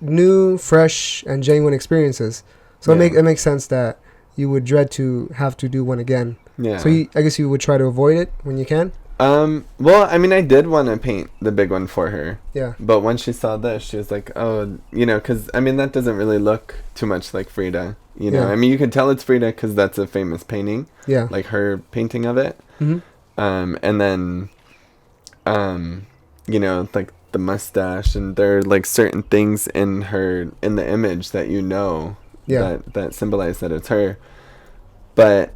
new, fresh, and genuine experiences. So it makes sense that you would dread to have to do one again. Yeah. So I guess you would try to avoid it when you can. Well, I mean, I did want to paint the big one for her. Yeah. But when she saw this, she was like, oh, because, I mean, that doesn't really look too much like Frida. Yeah. I mean, you can tell it's Frida because that's a famous painting. Yeah. Like her painting of it. Mm-hmm. And then, like the mustache, and there are like certain things in the image that Yeah. that symbolize that it's her. But,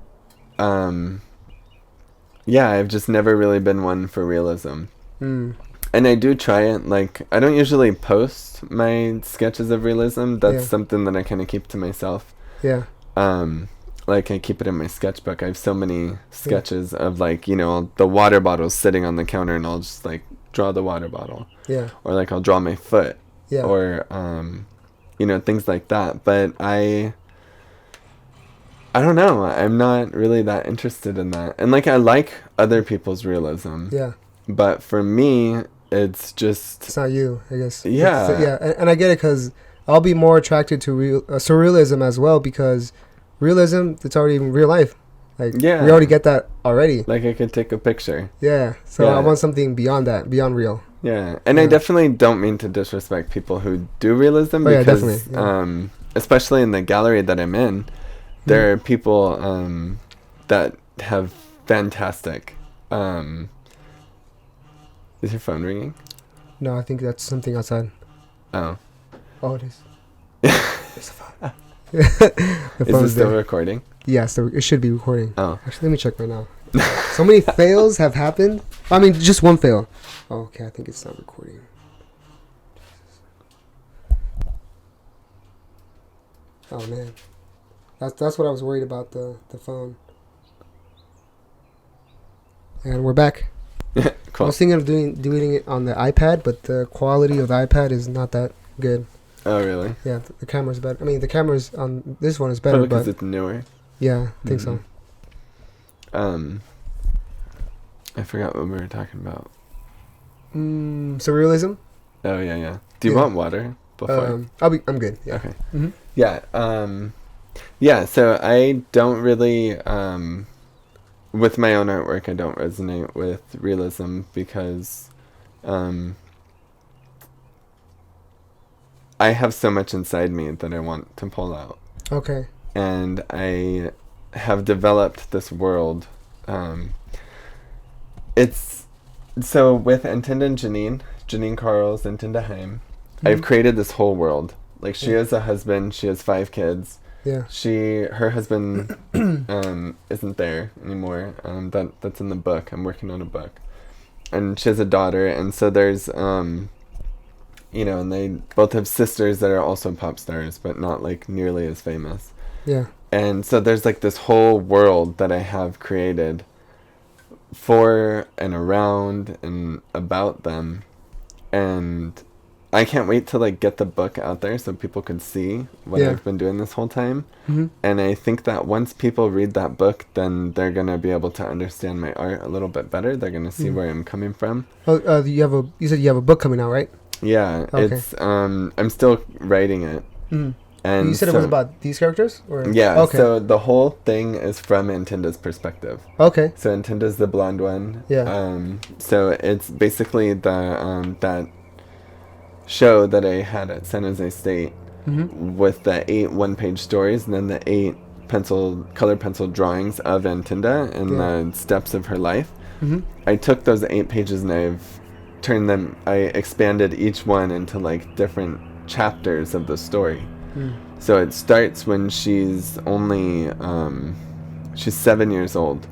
yeah, I've just never really been one for realism. Mm. And I do try it. Like, I don't usually post my sketches of realism. That's something that I kind of keep to myself. Yeah. Like, I keep it in my sketchbook. I have so many sketches of, like, the water bottles sitting on the counter, and I'll just, like, draw the water bottle. Yeah. Or, like, I'll draw my foot. Yeah. Or, things like that. But I don't know. I'm not really that interested in that. And, like, I like other people's realism. Yeah. But for me, it's just... It's not you, I guess. Yeah. Yeah, and I get it, because I'll be more attracted to surrealism as well, because realism, it's already in real life. Like, we already get that already. Like, I could take a picture. Yeah. So I want something beyond that, beyond real. Yeah. And I definitely don't mean to disrespect people who do realism, because definitely. Especially in the gallery that I'm in, there are people that have fantastic... Is your phone ringing? No, I think that's something outside. Oh. Oh, it is. It's the phone. Is it still recording? Yes, it should be recording. Oh. Actually, let me check right now. So many fails have happened. I mean, just one fail. Oh, okay, I think it's not recording. Oh, man. That's what I was worried about, the phone. And we're back. Cool. I was thinking of doing it on the iPad, but the quality of the iPad is not that good. Oh, really? Yeah, the camera's better. I mean, the camera's on this one is better, Probably because but it's newer. yeah, I think so. I forgot what we were talking about. Surrealism. Oh, yeah. Do you want water before? I'm good. Yeah. Okay. Mm-hmm. Yeah. Yeah. So I don't really with my own artwork, I don't resonate with realism because I have so much inside me that I want to pull out. Okay. And I have developed this world. It's so with Antinda and Janine Carls and Tinda Heim, I've created this whole world. Like, she has a husband, she has 5 kids. Yeah. Her husband isn't there anymore. That's in the book. I'm working on a book. And she has a daughter, and so there's and they both have sisters that are also pop stars, but not like nearly as famous. Yeah. And so there's like this whole world that I have created for and around and about them. And I can't wait to like get the book out there so people can see what I've been doing this whole time. Mm-hmm. And I think that once people read that book, then they're going to be able to understand my art a little bit better. They're going to see where I'm coming from. Oh, you said you have a book coming out, right? Yeah, okay. It's I'm still writing it. Mm-hmm. And you said it was about these characters? Or? Yeah, okay. So the whole thing is from Antinda's perspective. Okay. So Antinda's the blonde one. Yeah. So it's basically the that show that I had at San Jose State with the 8 one-page stories and then the 8 colored pencil drawings of Antinda and the steps of her life. Mm-hmm. I took those 8 pages and I expanded each one into like different chapters of the story. So it starts when she's only she's 7 years old,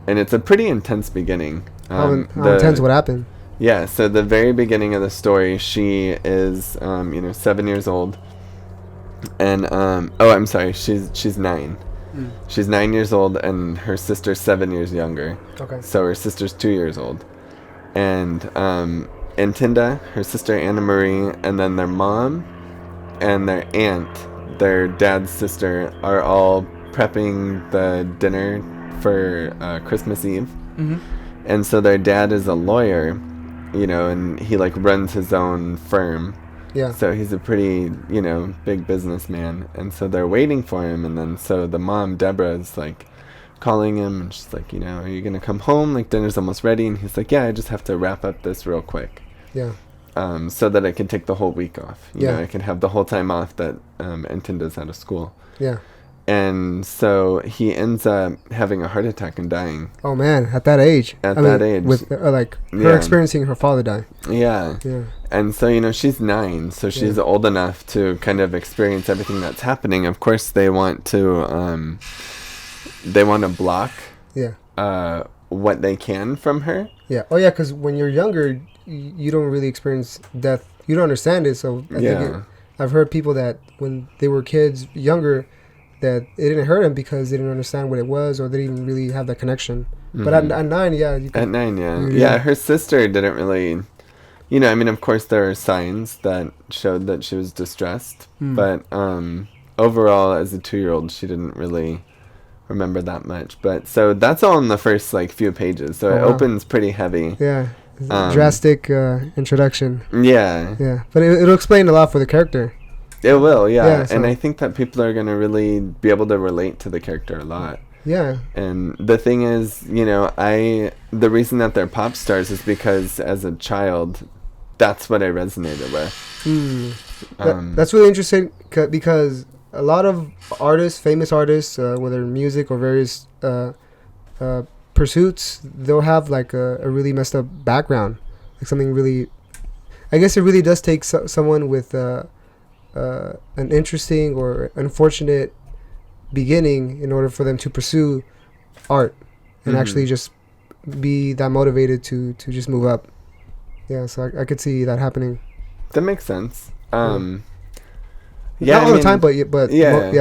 and it's a pretty intense beginning. How intense? What happened? Yeah, so the very beginning of the story, she is 7 years old, and I'm sorry, she's 9. She's 9 years old, and her sister's 7 years younger. Okay. So her sister's 2 years old, and Tinda, her sister Anna Marie, and then their mom and their aunt, their dad's sister, are all prepping the dinner for Christmas Eve. Mm-hmm. And so their dad is a lawyer, and he like runs his own firm. Yeah. So he's a pretty, big businessman. And so they're waiting for him. And then so the mom, Deborah, is like calling him, and she's like, are you gonna come home? Like, dinner's almost ready. And he's like, yeah, I just have to wrap up this real quick. Yeah. So that I can take the whole week off. You Yeah. know, I can have the whole time off that Enton does out of school. Yeah. And so he ends up having a heart attack and dying. Oh man, at that age. At that age. With like her experiencing her father die. Yeah. Yeah. And so, she's 9, so she's old enough to kind of experience everything that's happening. Of course, they want to block what they can from her. Yeah. Oh yeah, because when you're younger, you don't really experience death. You don't understand it. So I think I've heard people that when they were kids, younger, that it didn't hurt them because they didn't understand what it was, or they didn't really have that connection. Mm-hmm. But at 9, yeah. At 9, yeah. Yeah, her sister didn't really... of course there are signs that showed that she was distressed. But overall, as a 2-year-old, she didn't really remember that much. But so that's all in the first, few pages. So it opens pretty heavy. Yeah. Drastic introduction. Yeah. Yeah. But it'll explain a lot for the character. It will, yeah. And I think that people are going to really be able to relate to the character a lot. Yeah. And the thing is, the reason that they're pop stars is because as a child, that's what I resonated with. That's really interesting because a lot of artists, famous artists, whether music or various pursuits, they'll have like a really messed up background. Like something really... I guess it really does take someone with... an interesting or unfortunate beginning in order for them to pursue art and actually just be that motivated to just move up. Yeah, so I could see that happening. That makes sense. Not all the time, but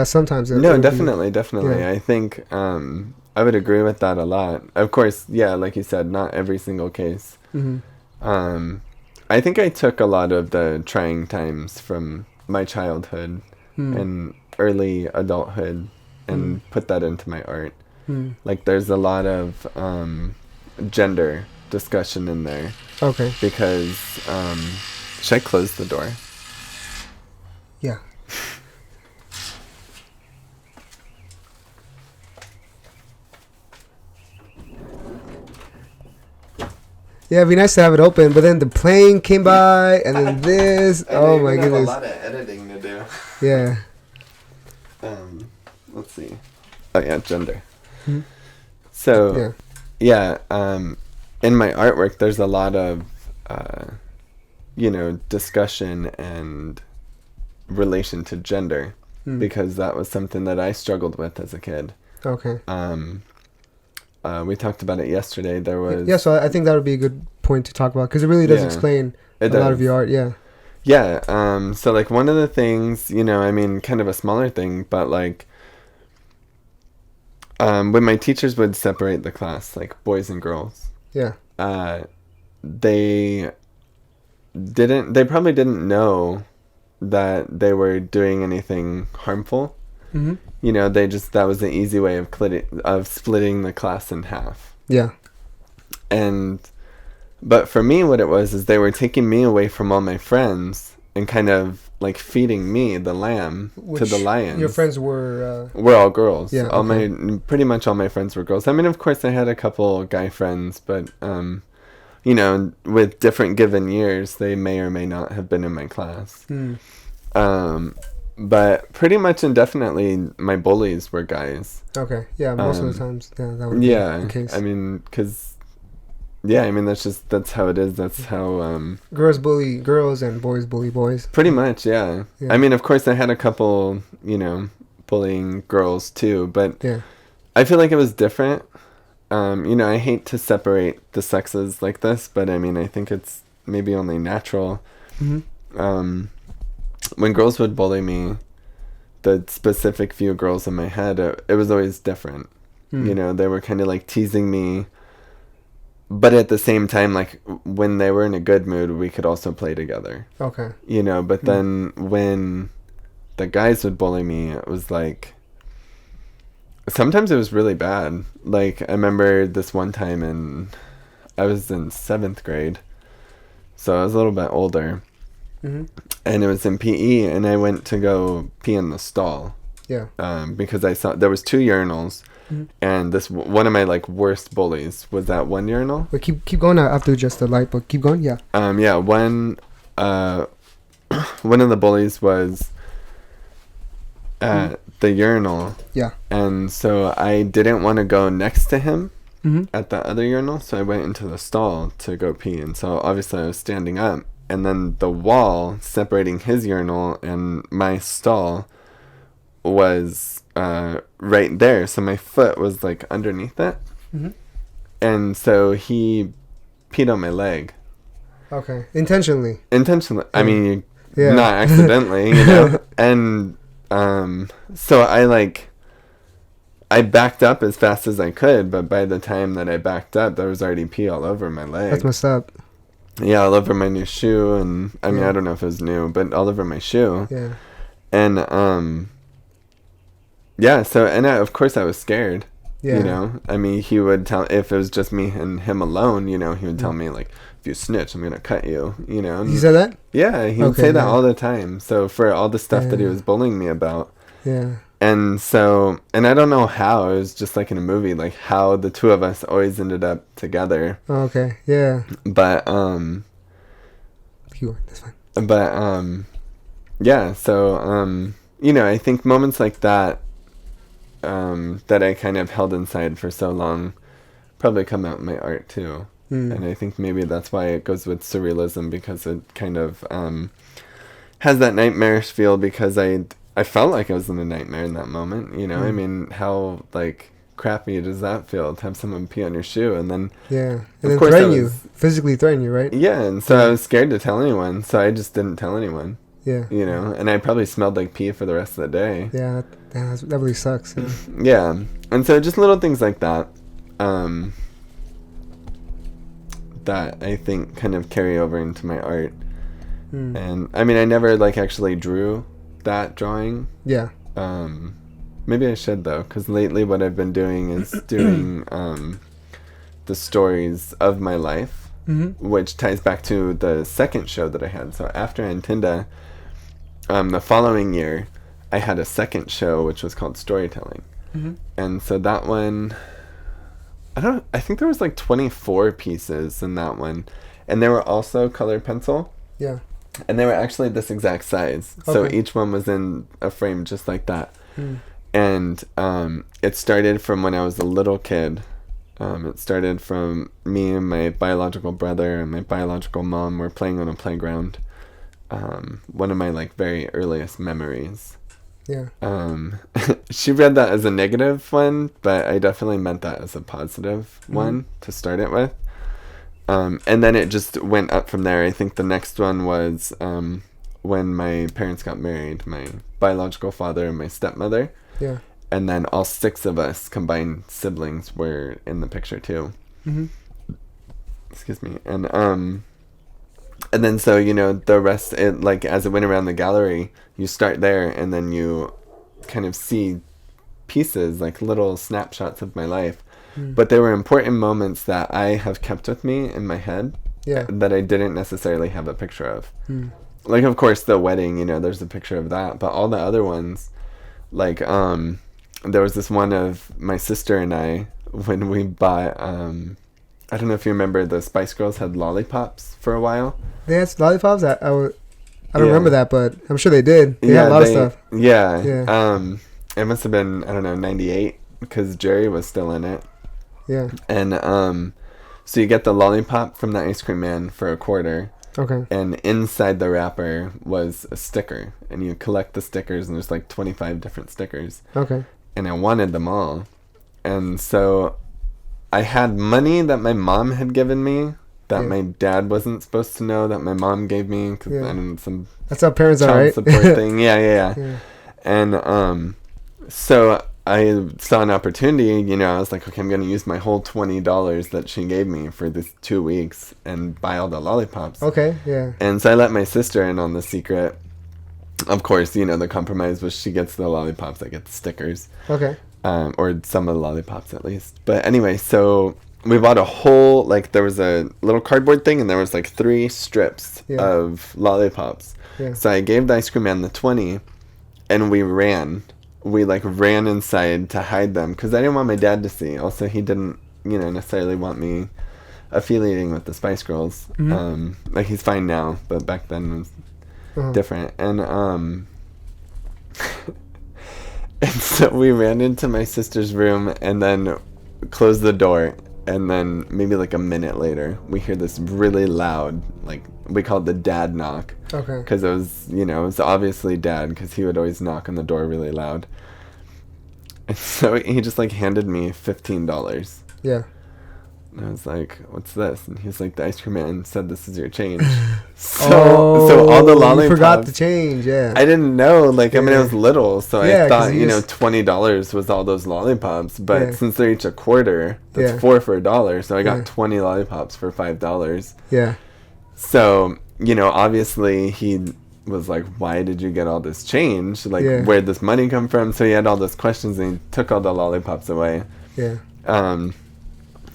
sometimes. Definitely. Yeah. I think I would agree with that a lot. Of course, like you said, not every single case. I think I took a lot of the trying times from my childhood and early adulthood and put that into my art. Like there's a lot of gender discussion in there. Okay. Because should I close the door? Yeah. Yeah, it'd be nice to have it open, but then the plane came by, and then this. Oh my goodness! I have a lot of editing to do. Yeah. Let's see. Oh yeah, gender. So, in my artwork, there's a lot of, discussion and relation to gender, because that was something that I struggled with as a kid. Okay. We talked about it yesterday. There was... Yeah, so I think that would be a good point to talk about, because it really does explain a lot of your art, yeah. Yeah, so, one of the things, kind of a smaller thing, but, when my teachers would separate the class, boys and girls... Yeah. They probably didn't know that they were doing anything harmful. That was the easy way of splitting the class in half. Yeah. But for me, what it was is they were taking me away from all my friends and kind of feeding me, the lamb, to the lions. Your friends were all girls. Yeah. Pretty much all my friends were girls. I mean, of course, I had a couple guy friends, but with different given years, they may or may not have been in my class. But pretty much indefinitely, my bullies were guys. Okay. Yeah, most of the times, that would be the case. I mean, because... Yeah, I mean, that's how it is. That's how... girls bully girls and boys bully boys. Pretty much, yeah. I mean, of course, I had a couple, bullying girls, too. But I feel like it was different. I hate to separate the sexes like this, but I mean, I think it's maybe only natural. When girls would bully me, the specific few girls in my head, it was always different. They were kind of teasing me. But at the same time, when they were in a good mood, we could also play together. Okay. But then when the guys would bully me, it was sometimes it was really bad. I remember this one time I was in 7th grade. So I was a little bit older. And it was in PE, and I went to go pee in the stall. Yeah. Because I saw there was 2 urinals. And this one of my like worst bullies was at one urinal. But keep going. I have to adjust the light, but keep going. Yeah. Yeah, one one of the bullies was at the urinal. Yeah. And so I didn't want to go next to him Mm-hmm. at the other urinal, so I went into the stall to go pee. And so obviously I was standing up, and then the wall separating his urinal and my stall was right there, so my foot was like underneath it. Mm-hmm. And so he peed on my leg. Okay. Intentionally. I mean, Yeah. not accidentally, you know. And so I backed up as fast as I could, but by the time that I backed up, there was already pee all over my leg. That's messed up. Yeah, all over my new shoe, and I mean, Yeah. I don't know if it was new, but all over my shoe. Yeah. And yeah, so, and of course I was scared. Yeah. You know, I mean, he would tell, if it was just me and him alone, you know, he would tell me, like, if you snitch, I'm going to cut you, you know. He said that? Yeah, he would Okay, say that yeah. all the time. So for all the stuff that he Yeah. was bullying me about. Yeah. And so, and I don't know how, it was just like in a movie, like how the two of us always ended up together. Oh, okay. Yeah. But, Keep going. That's fine. yeah, so, you know, I think moments like that, that I kind of held inside for so long probably come out in my art too. And I think maybe that's why it goes with surrealism, because it kind of has that nightmarish feel, because I felt like I was in a nightmare in that moment, you know. I mean, how like crappy does that feel to have someone pee on your shoe, and then Yeah. And of then course threaten you. Physically threaten you, right? yeah, and so I was scared to tell anyone, so I just didn't tell anyone, Yeah. you know. And I probably smelled like pee for the rest of the day. Yeah. That really sucks. Yeah. Yeah, and so just little things like that, that I think kind of carry over into my art. And I mean, I never like actually drew that drawing. Yeah. Maybe I should though, because lately what I've been doing is doing the stories of my life, which ties back to the second show that I had. So after Antinda, the following year, I had a second show which was called Storytelling. And so that one, I think there was like 24 pieces in that one, and they were also colored pencil. Yeah. And they were actually this exact size. So Okay. each one was in a frame just like that. And it started from when I was a little kid. It started from me and my biological brother and my biological mom were playing on a playground. One of my like very earliest memories. Yeah. She read that as a negative one, but I definitely meant that as a positive one to start it with. And then it just went up from there. I think the next one was when my parents got married, my biological father and my stepmother. Yeah. And then all 6 of us combined siblings were in the picture too. Excuse me. And then so, you know, the rest, it like as it went around the gallery, you start there and then you kind of see pieces, like little snapshots of my life. But there were important moments that I have kept with me in my head Yeah. that I didn't necessarily have a picture of. Like, of course, the wedding, you know, there's a picture of that. But all the other ones, like, there was this one of my sister and I when we bought, I don't know if you remember, the Spice Girls had lollipops for a while. They had lollipops? I don't Yeah. remember that, but I'm sure they did. They had a lot of stuff. Yeah. Yeah. It must have been, I don't know, 98, because Jerry was still in it. Yeah. And so you get the lollipop from the ice cream man for $0.25, Okay. and inside the wrapper was a sticker, and you collect the stickers, and there's like 25 different stickers. Okay. And I wanted them all, and so I had money that my mom had given me that my dad wasn't supposed to know that my mom gave me, because I don't know, some That's how parents are, child right? support thing. Yeah. And so I saw an opportunity, you know, I was like, okay, I'm going to use my whole $20 that she gave me for this 2 weeks and buy all the lollipops. Okay. Yeah. And so I let my sister in on the secret. Of course, you know, the compromise was she gets the lollipops, I get the stickers. Okay. Or some of the lollipops at least. But anyway, so we bought a whole, like, there was a little cardboard thing and there was like 3 strips of lollipops. Yeah. So I gave the ice cream man the 20 and we ran we like ran inside to hide them because I didn't want my dad to see. Also, he didn't, necessarily want me affiliating with the Spice Girls. Like he's fine now, but back then it was different. And and so we ran into my sister's room and then closed the door. And then maybe like a minute later, we hear this really loud, like we call it the dad knock. Okay. Because it was, it was obviously dad because he would always knock on the door really loud. And so he just like handed me $15. Yeah. And I was like, what's this? And he's like, the ice cream man said this is your change. So all the lollipops. You forgot the change, yeah. I didn't know. Like, I mean, I was little, so I thought, $20 was all those lollipops. But since they're each a quarter, that's 4 for $1. So I got 20 lollipops for $5. Yeah. So, obviously he was like, why did you get all this change? Like, where'd this money come from? So he had all those questions and he took all the lollipops away. Yeah.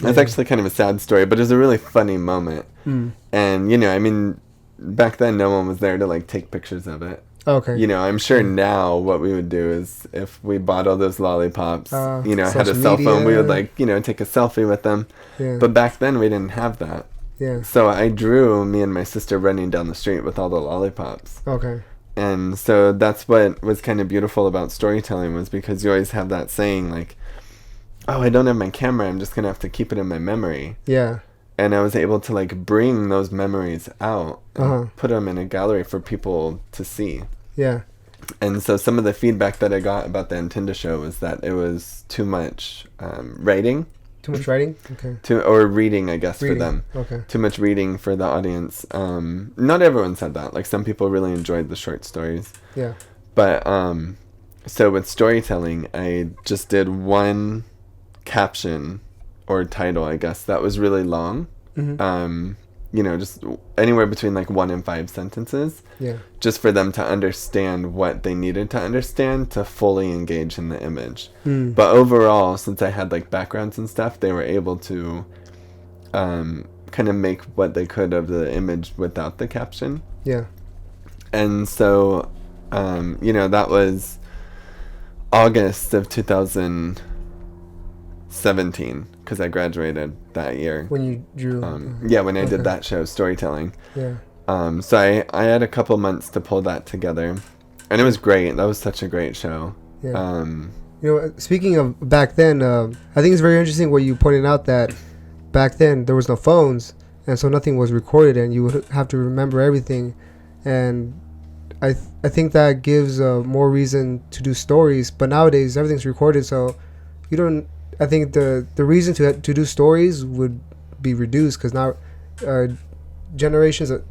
It's actually kind of a sad story, but it was a really funny moment. And, I mean, back then no one was there to, like, take pictures of it. Okay. I'm sure now what we would do is if we bought all those lollipops, had a cell phone, we would, like, take a selfie with them. Yeah. But back then we didn't have that. Yeah. So I drew me and my sister running down the street with all the lollipops. Okay. And so that's what was kind of beautiful about storytelling was because you always have that saying, like, oh, I don't have my camera, I'm just going to have to keep it in my memory. Yeah. And I was able to, like, bring those memories out and put them in a gallery for people to see. Yeah. And so some of the feedback that I got about the Nintendo show was that it was too much writing. Too much writing? Okay. Or reading, I guess, for them. Okay. Too much reading for the audience. Not everyone said that. Like, some people really enjoyed the short stories. Yeah. But, so with storytelling, I just did one caption or title, I guess, that was really long. Just anywhere between like 1 and 5 sentences. Yeah. Just for them to understand what they needed to understand to fully engage in the image. But overall, since I had like backgrounds and stuff, they were able to kind of make what they could of the image without the caption. Yeah. And so, that was August of 2017 because I graduated that year. When you drew. When I did that show, storytelling. Yeah. So I had a couple months to pull that together, and it was great. That was such a great show. Yeah. Speaking of back then, I think it's very interesting what you pointed out that back then there was no phones, and so nothing was recorded, and you would have to remember everything, and I think that gives more reason to do stories. But nowadays everything's recorded, so you don't. I think the reason to do stories would be reduced because now the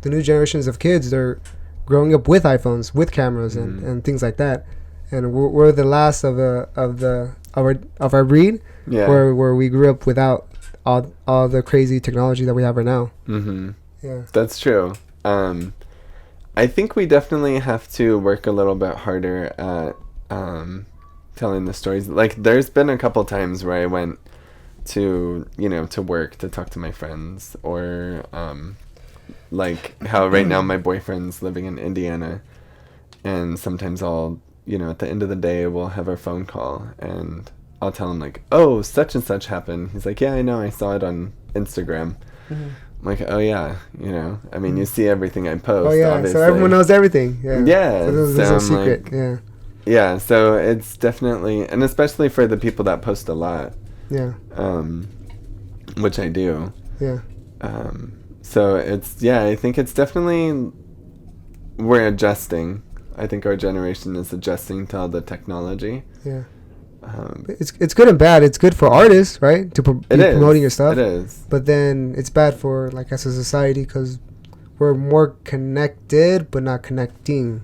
new generations of kids, they're growing up with iPhones, with cameras and things like that, and we're the last of our breed, where we grew up without all the crazy technology that we have right now. Yeah, that's true. I think we definitely have to work a little bit harder at telling the stories. Like, there's been a couple times where I went to work to talk to my friends, or like how right now my boyfriend's living in Indiana, and sometimes I'll at the end of the day we'll have our phone call and I'll tell him like, oh, such and such happened. He's like, yeah, I know, I saw it on Instagram. I'm like, oh yeah, I mean, you see everything I post. Oh yeah, obviously. So everyone knows everything. Yeah, so there's no secret. Like, yeah, so it's definitely, and especially for the people that post a lot. Yeah. Which I do. Yeah. So it's, I think it's definitely, we're adjusting. I think our generation is adjusting to all the technology. Yeah. It's good and bad. It's good for artists, right? To be promoting your stuff. It is. But then it's bad for, like, us as a society because we're more connected but not connecting,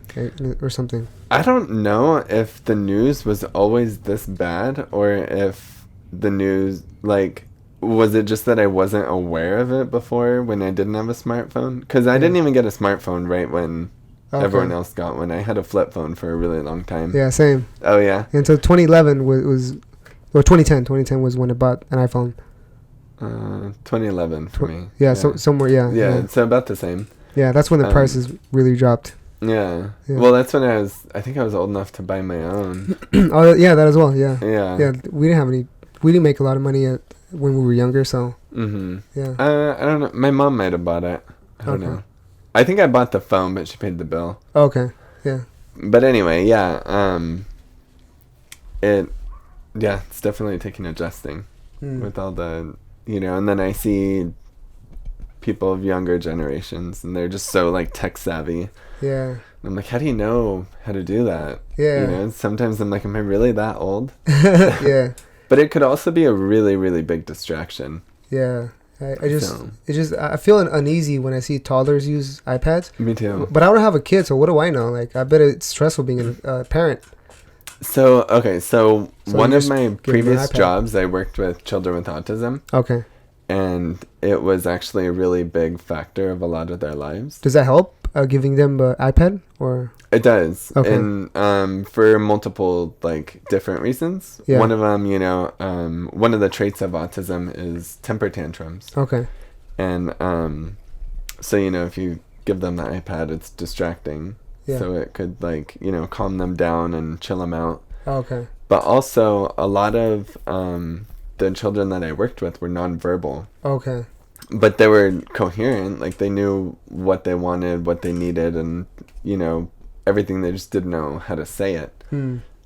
or something. I don't know if the news was always this bad, or if the news, like, was it just that I wasn't aware of it before when I didn't have a smartphone? Because I didn't even get a smartphone right when everyone else got one. I had a flip phone for a really long time. Yeah, same. Oh, yeah? And so 2011 was or 2010. 2010 was when I bought an iPhone. 2011 for me. Yeah, so somewhere, yeah. Yeah, it's about the same. Yeah, that's when the prices really dropped. Yeah. Yeah. Well, that's when I think I was old enough to buy my own. Oh yeah, that as well. Yeah. Yeah. Yeah. We didn't have any. We didn't make a lot of money when we were younger. So. Mm-hmm. Yeah. I don't know. My mom might have bought it. I don't know. I think I bought the phone, but she paid the bill. Okay. Yeah. But anyway, yeah. It's definitely taking adjusting with all the, and then I see people of younger generations, and they're just so like tech savvy. Yeah. And I'm like, how do you know how to do that? Yeah. Sometimes I'm like, am I really that old? Yeah. But it could also be a really, really big distraction. Yeah. I feel uneasy when I see toddlers use iPads. Me too. But I don't have a kid, so what do I know? Like, I bet it's stressful being a parent. So one of my previous iPad. jobs, I worked with children with autism. Okay. And it was actually a really big factor of a lot of their lives. Does that help giving them an iPad or? It does. Okay. And for multiple like different reasons. Yeah. One of them, one of the traits of autism is temper tantrums. Okay. And so if you give them the iPad, it's distracting. Yeah. So it could calm them down and chill them out. Okay. But also a lot of the children that I worked with were nonverbal. Okay. But they were coherent. Like they knew what they wanted, what they needed, and everything. They just didn't know how to say it.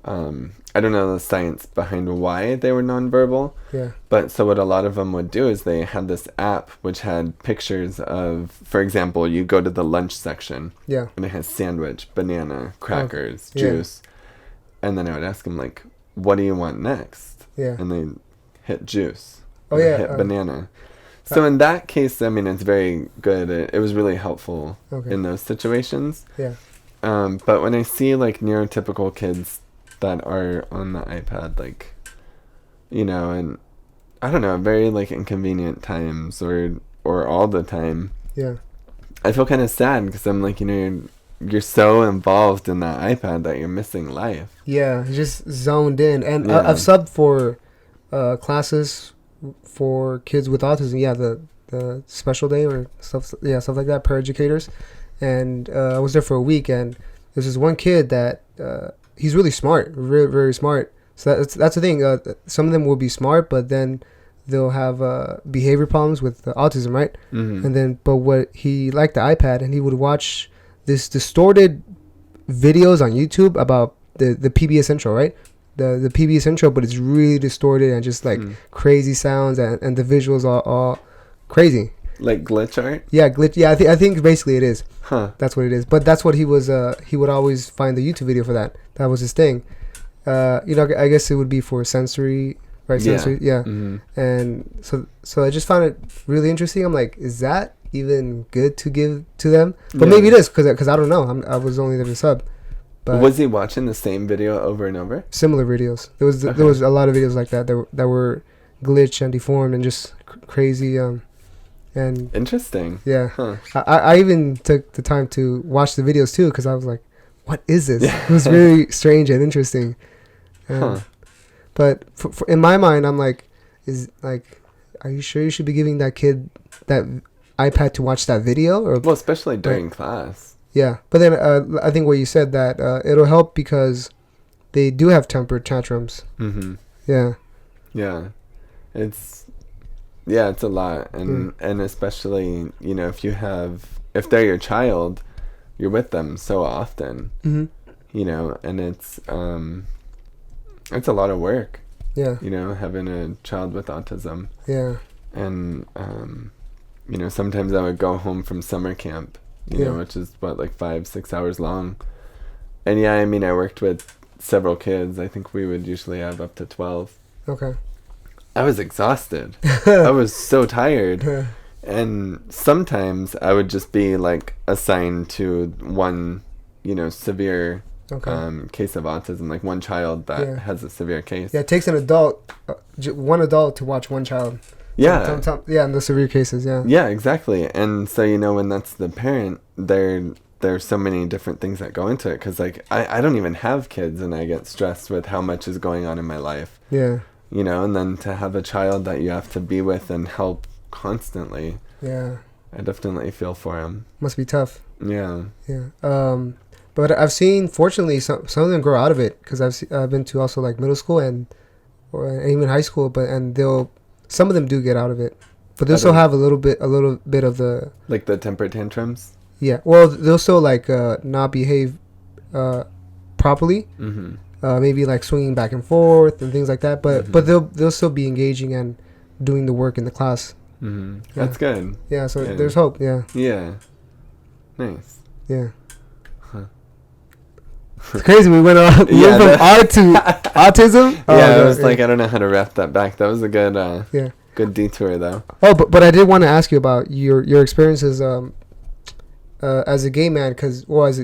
I don't know the science behind why they were nonverbal. Yeah. But so what a lot of them would do is they had this app which had pictures of, for example, you go to the lunch section. Yeah. And it has sandwich, banana, crackers, Yeah. juice. And then I would ask them like, what do you want next? Yeah. And they hit juice. Oh, or yeah. hit banana. So in that case, I mean, it's very good. It was really helpful in those situations. Yeah. But when I see like neurotypical kids that are on the iPad, like, and I don't know, very like inconvenient times or all the time. Yeah. I feel kind of sad because I'm like, you're so involved in that iPad that you're missing life. Yeah, just zoned in. And Yeah. I've subbed for classes for kids with autism. Yeah, the special day or stuff like that, per educators. And I was there for a week, and there's this one kid that he's really smart, very, very smart. So that's the thing. Some of them will be smart, but then they'll have behavior problems with autism, right? Mm-hmm. But what he liked the iPad, and he would watch this distorted videos on YouTube about the PBS intro, right? The PBS intro, but it's really distorted and just like crazy sounds and the visuals are all crazy. Like glitch art? Yeah, glitch. Yeah, I think basically it is. Huh. That's what it is. But that's what he was. He would always find the YouTube video for that. That was his thing. I guess it would be for sensory, right? Yeah. Sensory, yeah. Mm-hmm. And so I just found it really interesting. I'm like, is that even good to give to them? But maybe it is because I don't know. I was only there to sub. But was he watching the same video over and over? similar videos. There was a lot of videos like that that were glitch and deformed and just crazy. And interesting. Yeah. Huh. I even took the time to watch the videos too because I was like, what is this? It was very strange and interesting. But in my mind, I'm like, are you sure you should be giving that kid that iPad to watch that video? Or well, especially during class. Yeah, but then I think what you said that it'll help because they do have temper tantrums. Mm-hmm. Yeah. Yeah, it's a lot, and especially if they're your child, you're with them so often. Mm-hmm. And it's a lot of work. Yeah. Having a child with autism. Yeah. And sometimes I would go home from summer camp. Which is like 5-6 hours long. And I worked with several kids. I think we would usually have up to 12. Okay. I was exhausted. I was so tired. And sometimes I would just be like assigned to one, severe case of autism, like one child that has a severe case. Yeah, it takes an adult, one adult to watch one child. Yeah. In the severe cases, yeah. Yeah, exactly. And so, when that's the parent, there's so many different things that go into it. Because, I don't even have kids, and I get stressed with how much is going on in my life. Yeah. And then to have a child that you have to be with and help constantly. Yeah. I definitely feel for him. Must be tough. Yeah. Yeah. But I've seen, fortunately, some of them grow out of it because I've been to also like middle school and even high school, and some of them do get out of it, but they'll still have a little bit of the like the temper tantrums. Yeah, well, they'll still like not behave properly. Mm-hmm. Maybe like swinging back and forth and things like that. But Mm-hmm. but they'll still be engaging and doing the work in the class. Mm-hmm. Yeah. That's good. Yeah, so there's hope. Yeah. Yeah. Nice. Yeah. It's crazy. We went on from art to autism. I was like, I don't know how to wrap that back. That was a good good detour though. Oh, but I did want to ask you about your experiences as a gay man,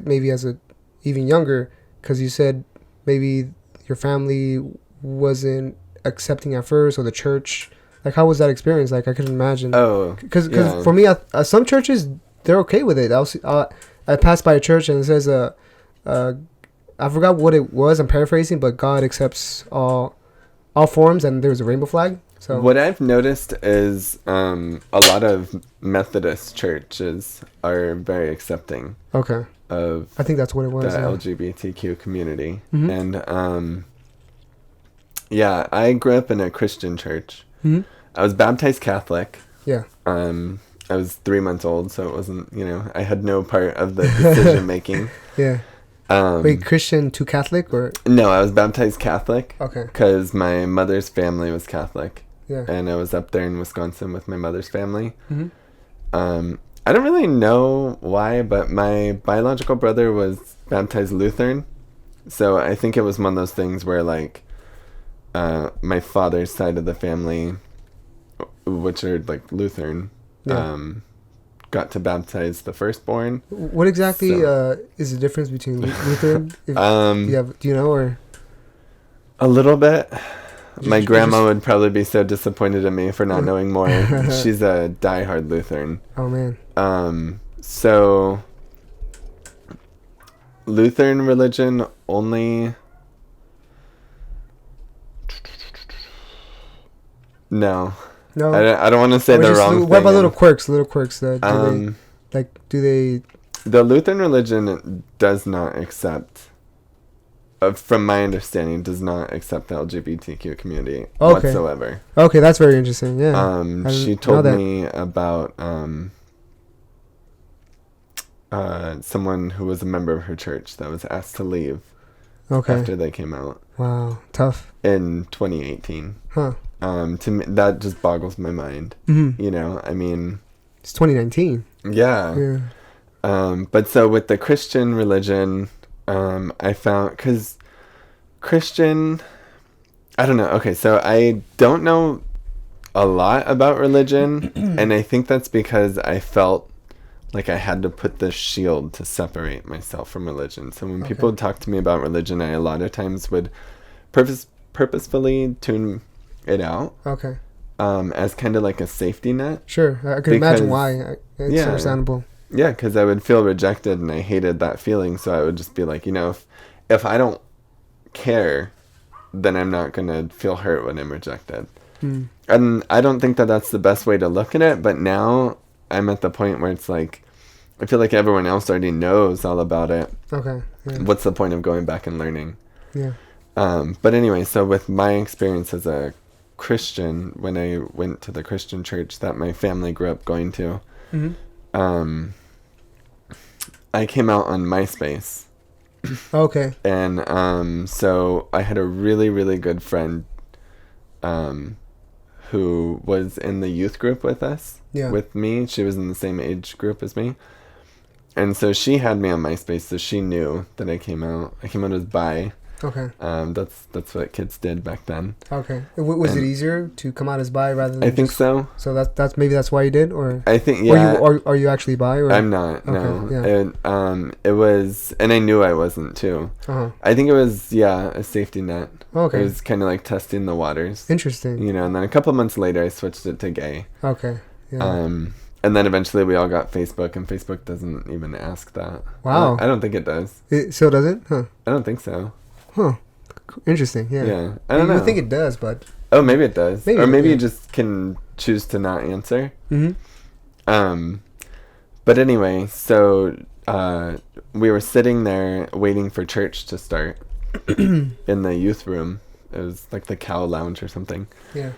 maybe as a even younger, because you said maybe your family wasn't accepting at first, or the church. Like, how was that experience? Like, I couldn't imagine. Oh, because for me, some churches, they're okay with it. I passed by a church and it says I forgot what it was. I'm paraphrasing, but God accepts all forms, and there's a rainbow flag. So what I've noticed is a lot of Methodist churches are very accepting. Okay. Of I think that's what it was. The LGBTQ community, and I grew up in a Christian church. Mm-hmm. I was baptized Catholic. Yeah. I was 3 months old, so it wasn't, I had no part of the decision making. Yeah. Wait, Christian to Catholic or? No, I was baptized Catholic. Okay. Because my mother's family was Catholic. Yeah. And I was up there in Wisconsin with my mother's family. Mm-hmm. I don't really know why, but my biological brother was baptized Lutheran. So I think it was one of those things where, like, my father's side of the family, which are, like, Lutheran, got to baptize the firstborn. What exactly is the difference between Lutheran? Do you know, or? A little bit. My grandma would probably be so disappointed in me for not knowing more. She's a diehard Lutheran. Oh, man. So Lutheran religion only... No. I don't want to say the wrong thing. What about little quirks? Do they... The Lutheran religion does not accept... from my understanding, does not accept the LGBTQ community whatsoever. Okay, that's very interesting. Yeah. She told me about someone who was a member of her church that was asked to leave after they came out. Wow, tough. In 2018. Huh. To me, that just boggles my mind. Mm-hmm. I mean... It's 2019. Yeah. But so with the Christian religion... I found, because Christian, I don't know. Okay, so I don't know a lot about religion, and I think that's because I felt like I had to put this shield to separate myself from religion. So when people talk to me about religion, I a lot of times would purposefully tune it out. Okay. As kind of like a safety net. Sure, I can imagine why. It's understandable. Yeah, because I would feel rejected, and I hated that feeling. So I would just be like, if I don't care, then I'm not going to feel hurt when I'm rejected. And I don't think that that's the best way to look at it. But now I'm at the point where it's like, I feel like everyone else already knows all about it. Okay. Yeah. What's the point of going back and learning? Yeah. But anyway, so with my experience as a Christian, when I went to the Christian church that my family grew up going to, I came out on MySpace. Okay. And so I had a really, really good friend who was in the youth group with us. Yeah. With me. She was in the same age group as me. And so she had me on MySpace, so she knew that I came out. I came out as bi. Okay. That's what kids did back then. Okay. Was it easier to come out as bi rather than? I think so. So that's maybe that's why you did, or I think yeah. Or are you actually bi? Or? I'm not. Okay, no. Yeah. It was, and I knew I wasn't too. I think it was a safety net. Okay. It was kind of like testing the waters. Interesting. And then a couple months later, I switched it to gay. Okay. Yeah. And then eventually we all got Facebook, and Facebook doesn't even ask that. Wow. I don't think it does. So does it? Huh. I don't think so. Huh. Interesting. Yeah. Yeah. I don't know. I think it does, but. Oh, maybe it does. Maybe, or maybe you just can choose to not answer. Mm-hmm. But anyway, so we were sitting there waiting for church to start in the youth room. It was like the cow lounge or something. Yeah.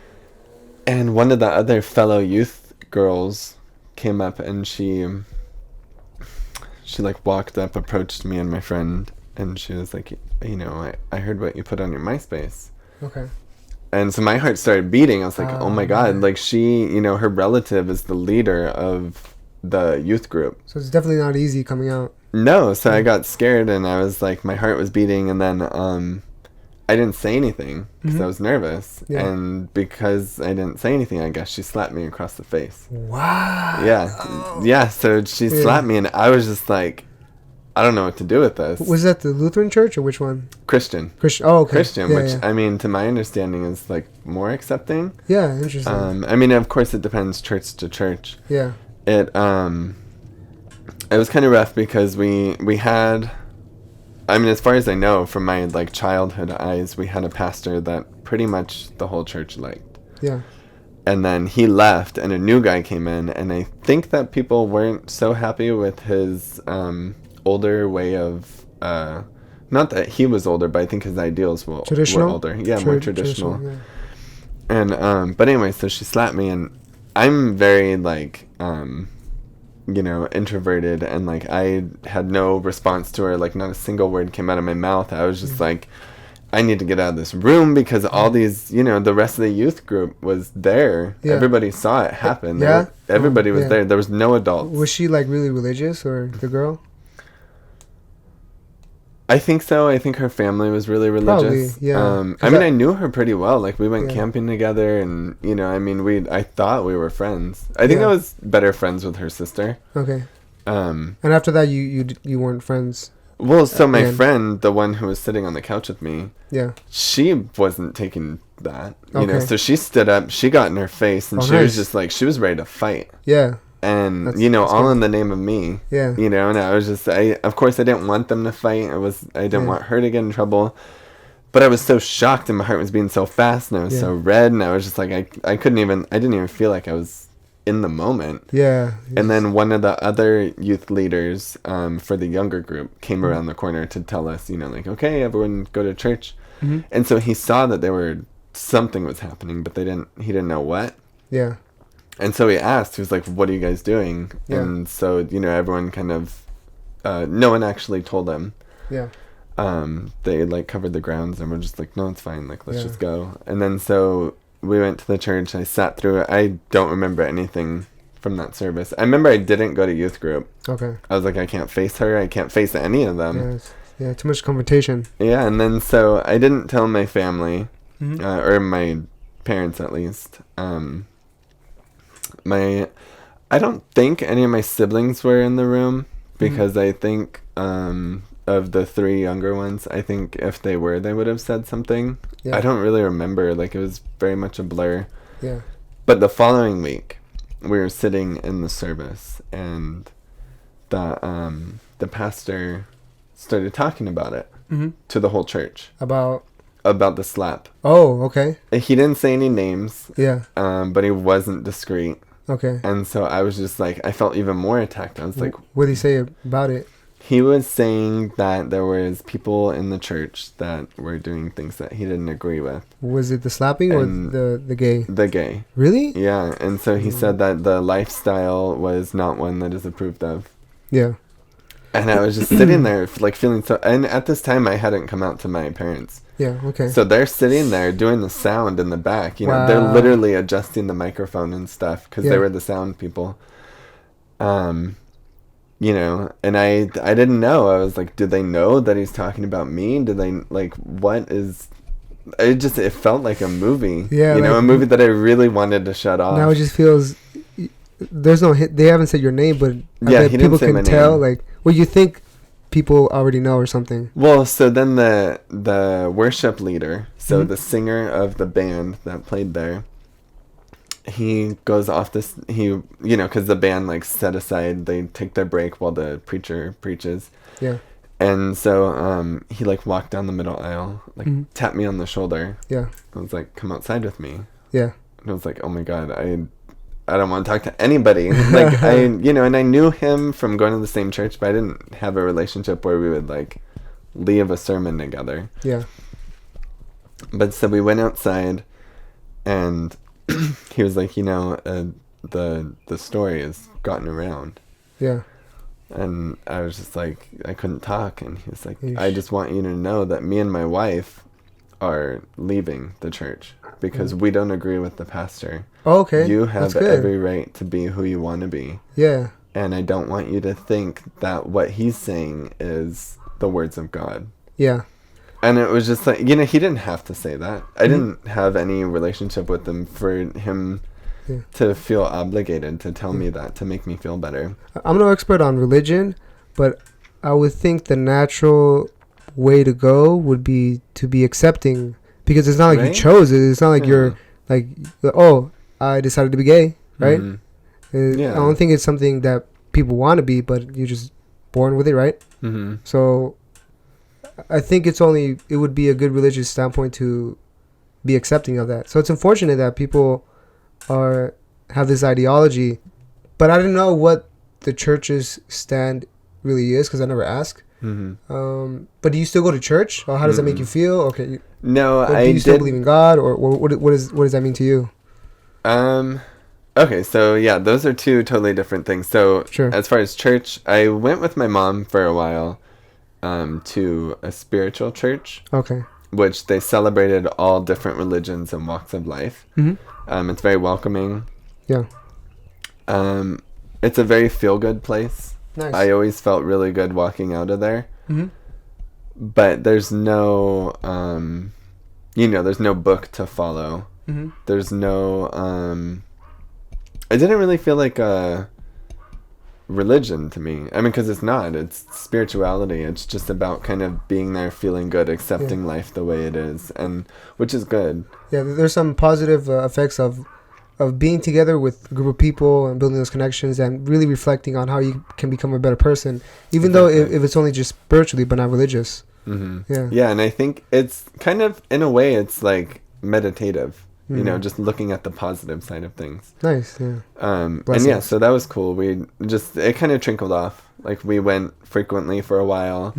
And one of the other fellow youth girls came up, and she like walked up, approached me and my friend, and she was like, you know, I heard what you put on your MySpace. Okay. And so my heart started beating. I was like, oh my God, Yeah. like she, you know, her relative is the leader of the youth group. So it's definitely not easy coming out. No, so I got scared, and I was like, my heart was beating, and then I didn't say anything because I was nervous. Yeah. And because I didn't say anything, I guess she slapped me across the face. Wow. Yeah. Yeah, so she slapped me, and I was just like, I don't know what to do with this. Was that the Lutheran church or which one? Christian. Christian. Oh, okay. Christian, Yeah, which, yeah. I mean, to my understanding is like more accepting. Yeah, interesting. I mean, of course, it depends church to church. Yeah. It was kind of rough because we had, I mean, as far as I know, from my like childhood eyes, we had a pastor that pretty much the whole church liked. Yeah. And then he left, and a new guy came in, and I think that people weren't so happy with his older way of, not that he was older, but I think his ideals were older. Yeah, more traditional. Yeah. And but anyway, so she slapped me, and I'm very like you know, introverted, and like I had no response to her. Like not a single word came out of my mouth. I was just like, I need to get out of this room because all these, you know, the rest of the youth group was there. Yeah. Everybody saw it happen. Yeah. Everybody was Yeah. there. There was no adults. Was she like really religious, or the girl? I think so. I think her family was really religious. Probably, yeah. I mean, I knew her pretty well. Like, we went Yeah. camping together, and, you know, I mean, I thought we were friends. I think Yeah. I was better friends with her sister. Okay. Um, And after that, you weren't friends. well, so my Yeah. friend, the one who was sitting on the couch with me, Yeah. she wasn't taking that, you know, Okay. so she stood up, she got in her face, and Oh, she was nice. just like, she was ready to fight. Yeah. And, That's- you know, that's all good. in the name of me. Yeah. You know, and I was just, of course I didn't want them to fight. I didn't Yeah. want her to get in trouble. But I was so shocked, and my heart was beating so fast, and I was Yeah. so red, and I was just like, I didn't even feel like I was in the moment. Yeah. And then one of the other youth leaders for the younger group came around the corner to tell us, you know, like, okay, everyone go to church. Mhm. And so he saw that something was happening, but he didn't know what. Yeah. And so he asked, he was like, what are you guys doing? Yeah. And so, you know, everyone kind of, no one actually told them. Yeah. They like covered the grounds, and we're just like, no, it's fine. Like, let's Yeah. just go. And then so we went to the church. I sat through it. I don't remember anything from that service. I remember I didn't go to youth group. Okay. I was like, I can't face her. I can't face any of them. Yeah. Too much confrontation. Yeah. And then so I didn't tell my family, Mhm. or my parents at least. I don't think any of my siblings were in the room, because I think of the three younger ones, I think if they were, they would have said something. Yeah. I don't really remember. Like, it was very much a blur. Yeah. But the following week, we were sitting in the service, and the pastor started talking about it Mm-hmm. to the whole church, About. about the slap. Oh. Okay. He didn't say any names, Yeah. but he wasn't discreet. Okay. And so I was just like, I felt even more attacked. I was like, What did he say about it? he was saying that there was people in the church that were doing things that he didn't agree with. Was it the slapping or And the gay? The gay. Really? Yeah. And so he said that the lifestyle was not one that is approved of. Yeah. And I was just sitting there, like, feeling so... And at this time, I hadn't come out to my parents. Yeah. Okay. So they're sitting there doing the sound in the back. You know, Wow. they're literally adjusting the microphone and stuff, because Yeah. they were the sound people. You know, and I didn't know. I was like, do they know that he's talking about me? Do they, like, what is... It felt like a movie. Yeah, You know, like- a movie that I really wanted to shut off. Now it just feels there's no hit. They haven't said your name, but I Yeah, bet he didn't people say can my tell. name. Like, well, you think people already know or something. Well, so then the worship leader, so Mhm. the singer of the band that played there, he goes off this, you know, because the band, like, set aside, they take their break while the preacher preaches. Yeah. And so he, like, walked down the middle aisle, like, Mhm. tapped me on the shoulder. Yeah. I was like, come outside with me. Yeah. And I was like, oh my God, I don't want to talk to anybody. Like, and I knew him from going to the same church, but I didn't have a relationship where we would, like, leave a sermon together. Yeah. But so we went outside, and he was like, the story has gotten around. Yeah. And I was just like, I couldn't talk. And he was like, Yeesh. I just want you to know that me and my wife are leaving the church because we don't agree with the pastor. Oh, okay. You have That's good. every right to be who you want to be. Yeah. And I don't want you to think that what he's saying is the words of God. Yeah. And it was just like, he didn't have to say that. I didn't have any relationship with him for him to feel obligated to tell me that, to make me feel better. I'm no expert on religion, but I would think the natural way to go would be to be accepting, because it's not like you chose it. It's not like you're like, oh, I decided to be gay, right? I don't think it's something that people want to be, but you're just born with it, right? Mm-hmm. So I think it would be a good religious standpoint to be accepting of that. So it's unfortunate that people have this ideology, but I don't know what the church's stand really is because I never asked. Mm-hmm. But do you still go to church, or how does that make you feel? Okay, no, do you still believe in God, or what does that mean to you? Okay, so yeah, those are two totally different things. So Sure. As far as church, I went with my mom for a while to a spiritual church. Okay. Which they celebrated all different religions and walks of life. Mm-hmm. It's very welcoming. Yeah. It's a very feel-good place. Nice. I always felt really good walking out of there. Mm-hmm. But there's no, there's no book to follow. Mm-hmm. There's no, I didn't really feel like a religion to me. I mean, because it's not. It's spirituality. It's just about kind of being there, feeling good, accepting life the way it is, and which is good. Yeah, there's some positive effects of being together with a group of people and building those connections and really reflecting on how you can become a better person, even though if it's only just spiritually but not religious. Mm-hmm. Yeah. Yeah, and I think it's kind of, in a way, it's like meditative. Just looking at the positive side of things. Nice, yeah. And yeah, so that was cool. It kind of trickled off. Like, we went frequently for a while,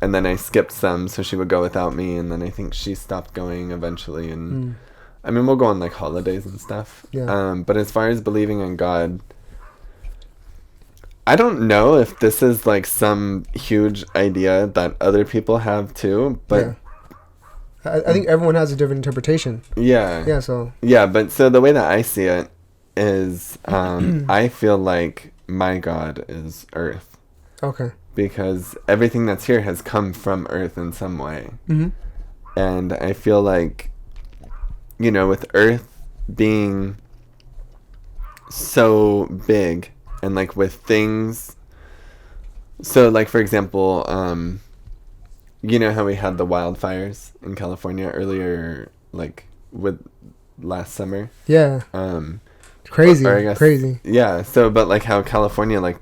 and then I skipped some, so she would go without me, and then I think she stopped going eventually, and I mean, we'll go on, like, holidays and stuff. Yeah. But as far as believing in God, I don't know if this is, like, some huge idea that other people have, too, but... Yeah. I think everyone has a different interpretation. Yeah. Yeah, so... Yeah, but so the way that I see it is I feel like my God is Earth. Okay. Because everything that's here has come from Earth in some way. Mm-hmm. And I feel like, with Earth being so big and, like, with things... So, like, for example... you know how we had the wildfires in California earlier, like, with last summer? Yeah. Crazy. Crazy. Yeah. So, but, like, how California, like,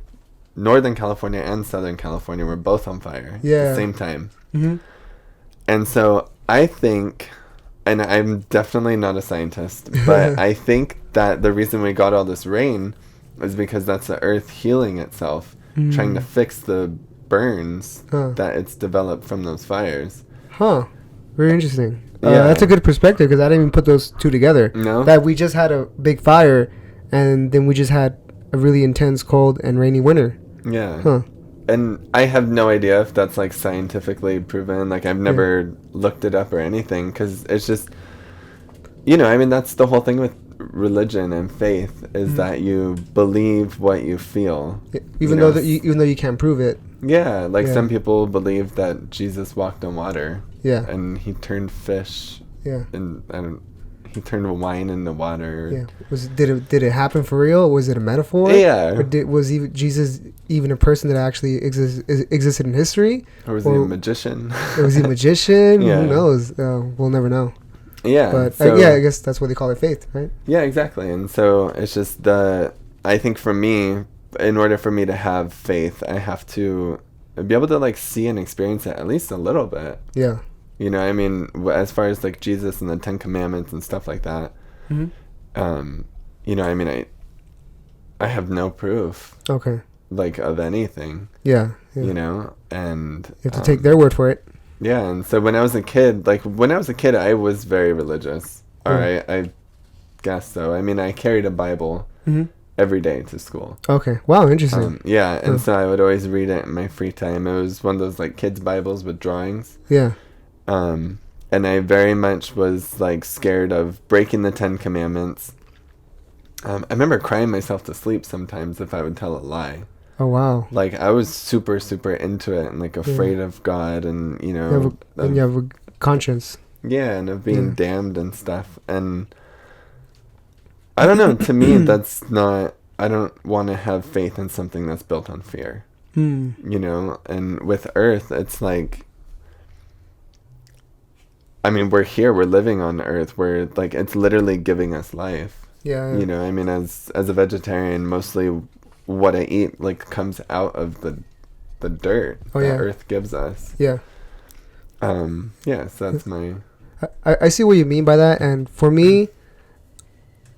Northern California and Southern California were both on fire at the same time. Mm-hmm. And so I think, and I'm definitely not a scientist, but I think that the reason we got all this rain is because that's the Earth healing itself, trying to fix the burns that it's developed from those fires. Huh. Very interesting. Yeah. That's a good perspective because I didn't even put those two together. No? That we just had a big fire and then we just had a really intense cold and rainy winter. Yeah. Huh. And I have no idea if that's, like, scientifically proven. Like, I've never looked it up or anything because it's just, I mean, that's the whole thing with religion and faith is that you believe what you feel. Even though you can't prove it. Yeah, like some people believe that Jesus walked on water. Yeah. And he turned fish. Yeah. And he turned wine into water. Yeah. Did it happen for real? Was it a metaphor? Yeah. Or was Jesus even a person that actually existed in history? Or was he a magician? Or was he a magician? Yeah. Who knows? We'll never know. Yeah. But so, I guess that's what they call it, faith, right? Yeah, exactly. And so it's just I think for me, in order for me to have faith, I have to be able to, like, see and experience it at least a little bit. Yeah. I mean, as far as, like, Jesus and the 10 Commandments and stuff like that, I mean, I have no proof, Okay. like, of anything, Yeah. you know, and You have to take their word for it. yeah. And so when I was a kid, I was very religious. Or Yeah. I guess so. I mean, I carried a Bible Mm-hmm. every day to school. Okay. Wow. Interesting. Yeah, and Huh. so I would always read it in my free time. It was one of those like kids' Bibles with drawings. Yeah. And I very much was like scared of breaking the 10 Commandments. I remember crying myself to sleep sometimes if I would tell a lie. Oh wow. Like I was super, super into it and like afraid of God and You have a conscience. Yeah, and of being damned and stuff. And I don't know, to me that's not, I don't want to have faith in something that's built on fear. You know, and with Earth it's like, I mean, we're here, we're living on Earth, we're like, it's literally giving us life. Yeah. You know, I mean, as a vegetarian, mostly what I eat like comes out of the dirt that Earth gives us. Yeah. Yeah, so that's my... I see what you mean by that, and for me,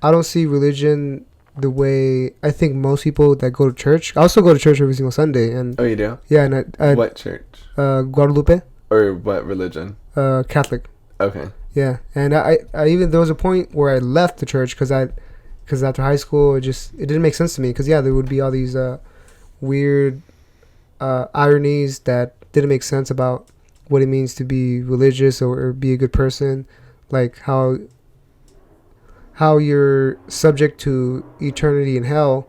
I don't see religion the way I think most people that go to church. I also go to church every single Sunday, and Oh, you do? yeah, and what church? Guadalupe. Or what religion? Catholic. Okay. Yeah, and I even there was a point where I left the church because after high school it didn't make sense to me because there would be all these weird ironies that didn't make sense about what it means to be religious or be a good person, like how you're subject to eternity in hell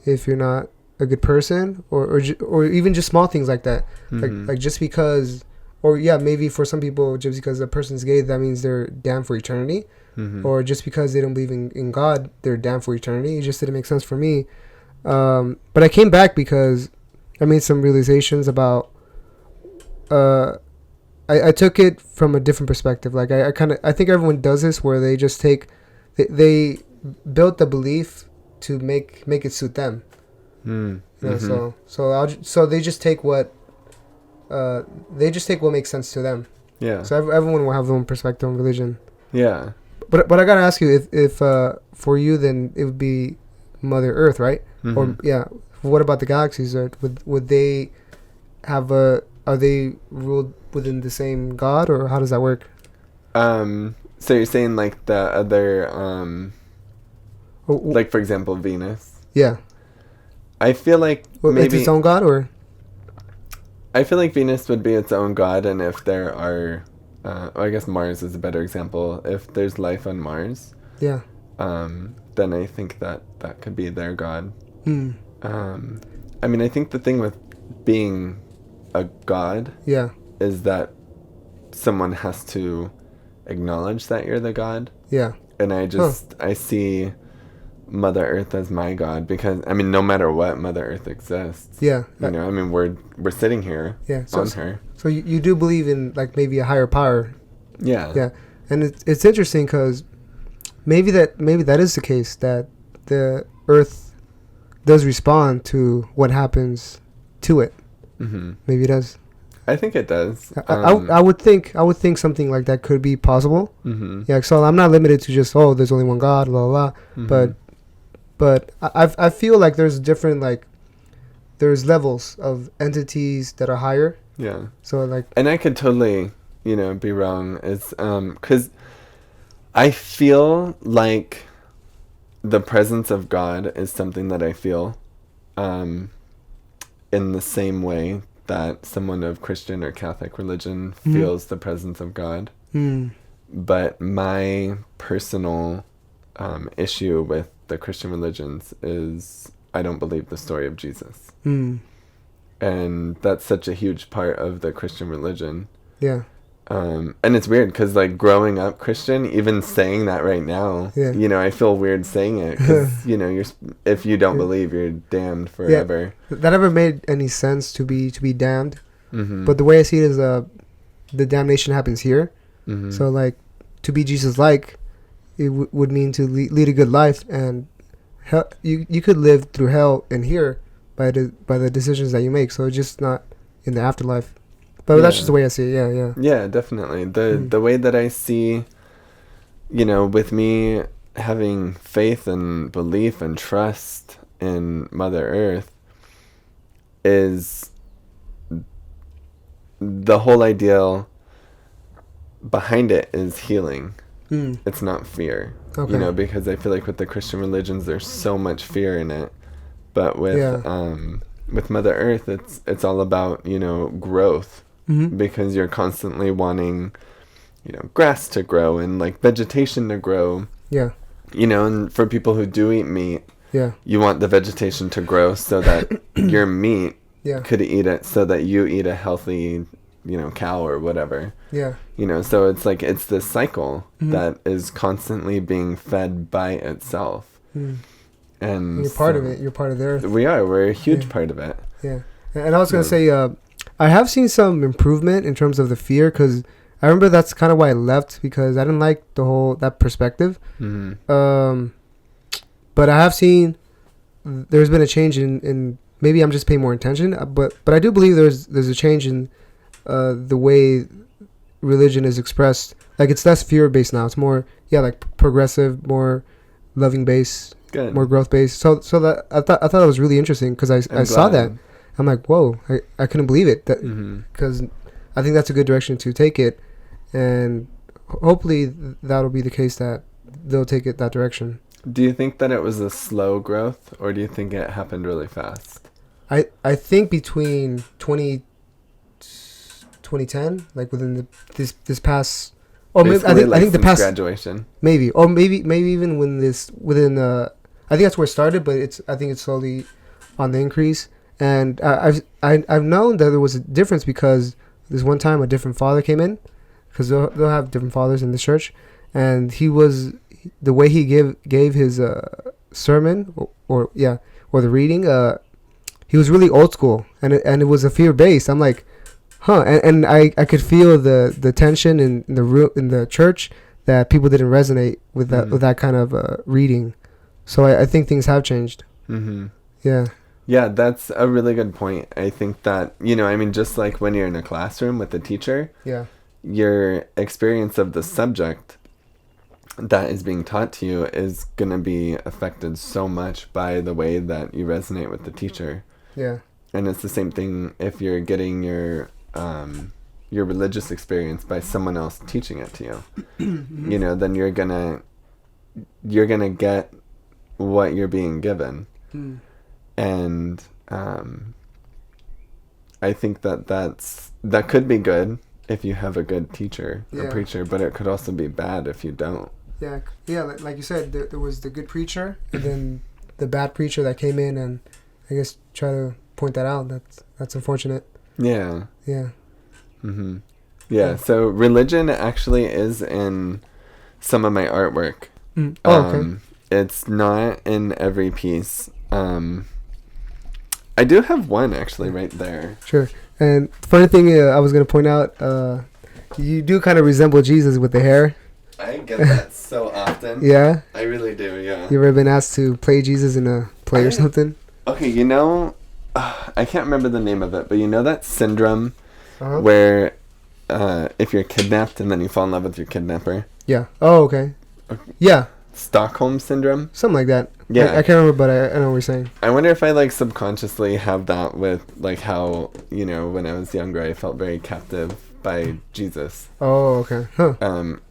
if you're not a good person, or even just small things like that. Like just because, or maybe for some people just because a person's gay that means they're damned for eternity, or just because they don't believe in God they're damned for eternity. It just didn't make sense for me. But I came back because I made some realizations about I took it from a different perspective. Like I think everyone does this where they just they built the belief to make it suit them. You know, so they just take what makes sense to them. Yeah. So everyone will have their own perspective on religion. Yeah. But I gotta ask you if for you then it would be Mother Earth, right? Or what about the galaxies? Would they have are they ruled within the same God, or how does that work? So you're saying like the other like for example Venus? Yeah. I feel like maybe it's its own God, or I feel like Venus would be its own god, and if there are I guess Mars is a better example. If there's life on Mars, then I think that could be their god. I mean, I think the thing with being a god is that someone has to acknowledge that you're the god. Yeah. And I see Mother Earth as my god because, I mean, no matter what, Mother Earth exists. Yeah. You know, I mean, we're sitting here on her. So you do believe in, like, maybe a higher power. Yeah. Yeah. And it's interesting because maybe that is the case, that the Earth does respond to what happens to it. Maybe it does. I think it does. I would think something like that could be possible. Yeah, so I'm not limited to just there's only one God, blah blah blah. But I feel like there's different, like, there's levels of entities that are higher. Yeah. So like, and I could totally be wrong. It's because I feel like the presence of God is something that I feel in the same way that someone of Christian or Catholic religion feels the presence of God. But my personal issue with the Christian religions is I don't believe the story of Jesus. And that's such a huge part of the Christian religion. Yeah. And it's weird because, like, growing up Christian, even saying that right now, I feel weird saying it because, if you don't believe, you're damned forever. Yeah. That never made any sense to be damned. But the way I see it is the damnation happens here. So, like, to be Jesus-like, it would mean to lead a good life, and hell, you could live through hell in here by the decisions that you make. So it's just not in the afterlife. But that's just the way I see it. Yeah, definitely. The way that I see, with me having faith and belief and trust, in Mother Earth is the whole ideal behind it is healing. It's not fear. Okay. You know, because I feel like with the Christian religions there's so much fear in it. But with Mother Earth it's all about, you know, growth. Because you're constantly wanting, you know, grass to grow and like vegetation to grow. Yeah. You know, and for people who do eat meat, Yeah. you want the vegetation to grow so that your meat could eat it, so that you eat a healthy, you know, cow or whatever. Yeah. You know, so it's like it's this cycle that is constantly being fed by itself. And you're part of it. You're part of the earth. We're a huge part of it. Yeah. And I was going to say, I have seen some improvement in terms of the fear, because I remember that's kind of why I left, because I didn't like that perspective. But I have seen there's been a change in maybe I'm just paying more attention, but I do believe there's a change in the way religion is expressed. Like, it's less fear based now. It's more like progressive, more loving based, more growth based. So that I thought that was really interesting, because I saw that. I'm like, whoa, I couldn't believe it, because I think that's a good direction to take it, and hopefully that'll be the case, that they'll take it that direction. Do you think that it was a slow growth, or do you think it happened really fast? I think between 2010, like within this past, or maybe I think the past graduation, maybe even within I think that's where it started, but I think it's slowly on the increase. And I've known that there was a difference, because this one time a different father came in, because they'll have different fathers in the church, and the way he gave his sermon or the reading, he was really old school, and it was a fear based. I'm like, huh, and I could feel the tension in the church, that people didn't resonate with that kind of reading. So I think things have changed. Yeah, that's a really good point. I think that, you know, I mean, just like when you're in a classroom with a teacher, your experience of the subject that is being taught to you is going to be affected so much by the way that you resonate with the teacher. Yeah. And it's the same thing if you're getting your religious experience by someone else teaching it to you. You know, then you're going to get what you're being given. And I think that could be good if you have a good teacher, a preacher, but it could also be bad if you don't. Yeah, like you said, there was the good preacher, and then the bad preacher that came in, and I guess try to point that out. That's unfortunate. Yeah. So religion actually is in some of my artwork. Okay. It's not in every piece. I do have one actually right there. Sure. And the funny thing I was going to point out, you do kind of resemble Jesus with the hair. I get that so often. Yeah? I really do, yeah. You ever been asked to play Jesus in a play or something? Okay, you know, I can't remember the name of it, but you know that syndrome where if you're kidnapped and then you fall in love with your kidnapper? Yeah. Oh, okay. Yeah. Stockholm syndrome? Something like that. Yeah. I can't remember, but I know what you're saying. I wonder if I like subconsciously have that with like how, you know, when I was younger I felt very captive by Jesus. Oh, okay. Huh.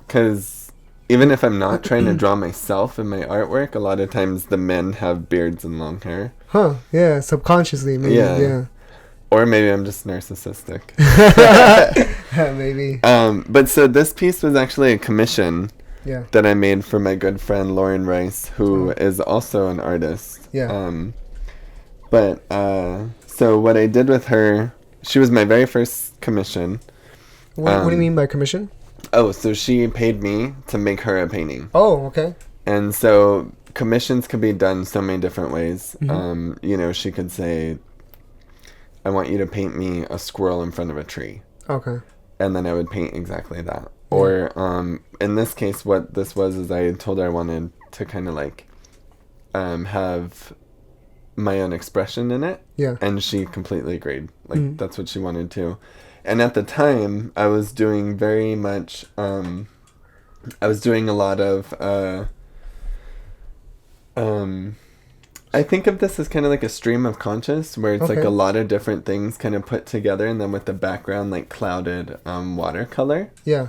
'Cause even if I'm not trying to draw myself in my artwork, a lot of times the men have beards and long hair. Huh. Yeah, subconsciously maybe. Yeah. Or maybe I'm just narcissistic. Maybe. But so this piece was actually a commission that I made for my good friend Lauren Rice, who is also an artist. Yeah. So what I did with her, she was my very first commission. What do you mean by commission? Oh, so she paid me to make her a painting. Oh, okay. And so commissions could be done so many different ways. You know, she could say, I want you to paint me a squirrel in front of a tree. Okay. And then I would paint exactly that. Or in this case, what this was is I told her I wanted to kind of like have my own expression in it. Yeah. And she completely agreed. Like that's what she wanted to. And at the time, I was doing very much. I was doing a lot of I think of this as kind of like a stream of conscious, where it's like Okay. a lot of different things kind of put together, and then with the background like clouded watercolor. Yeah.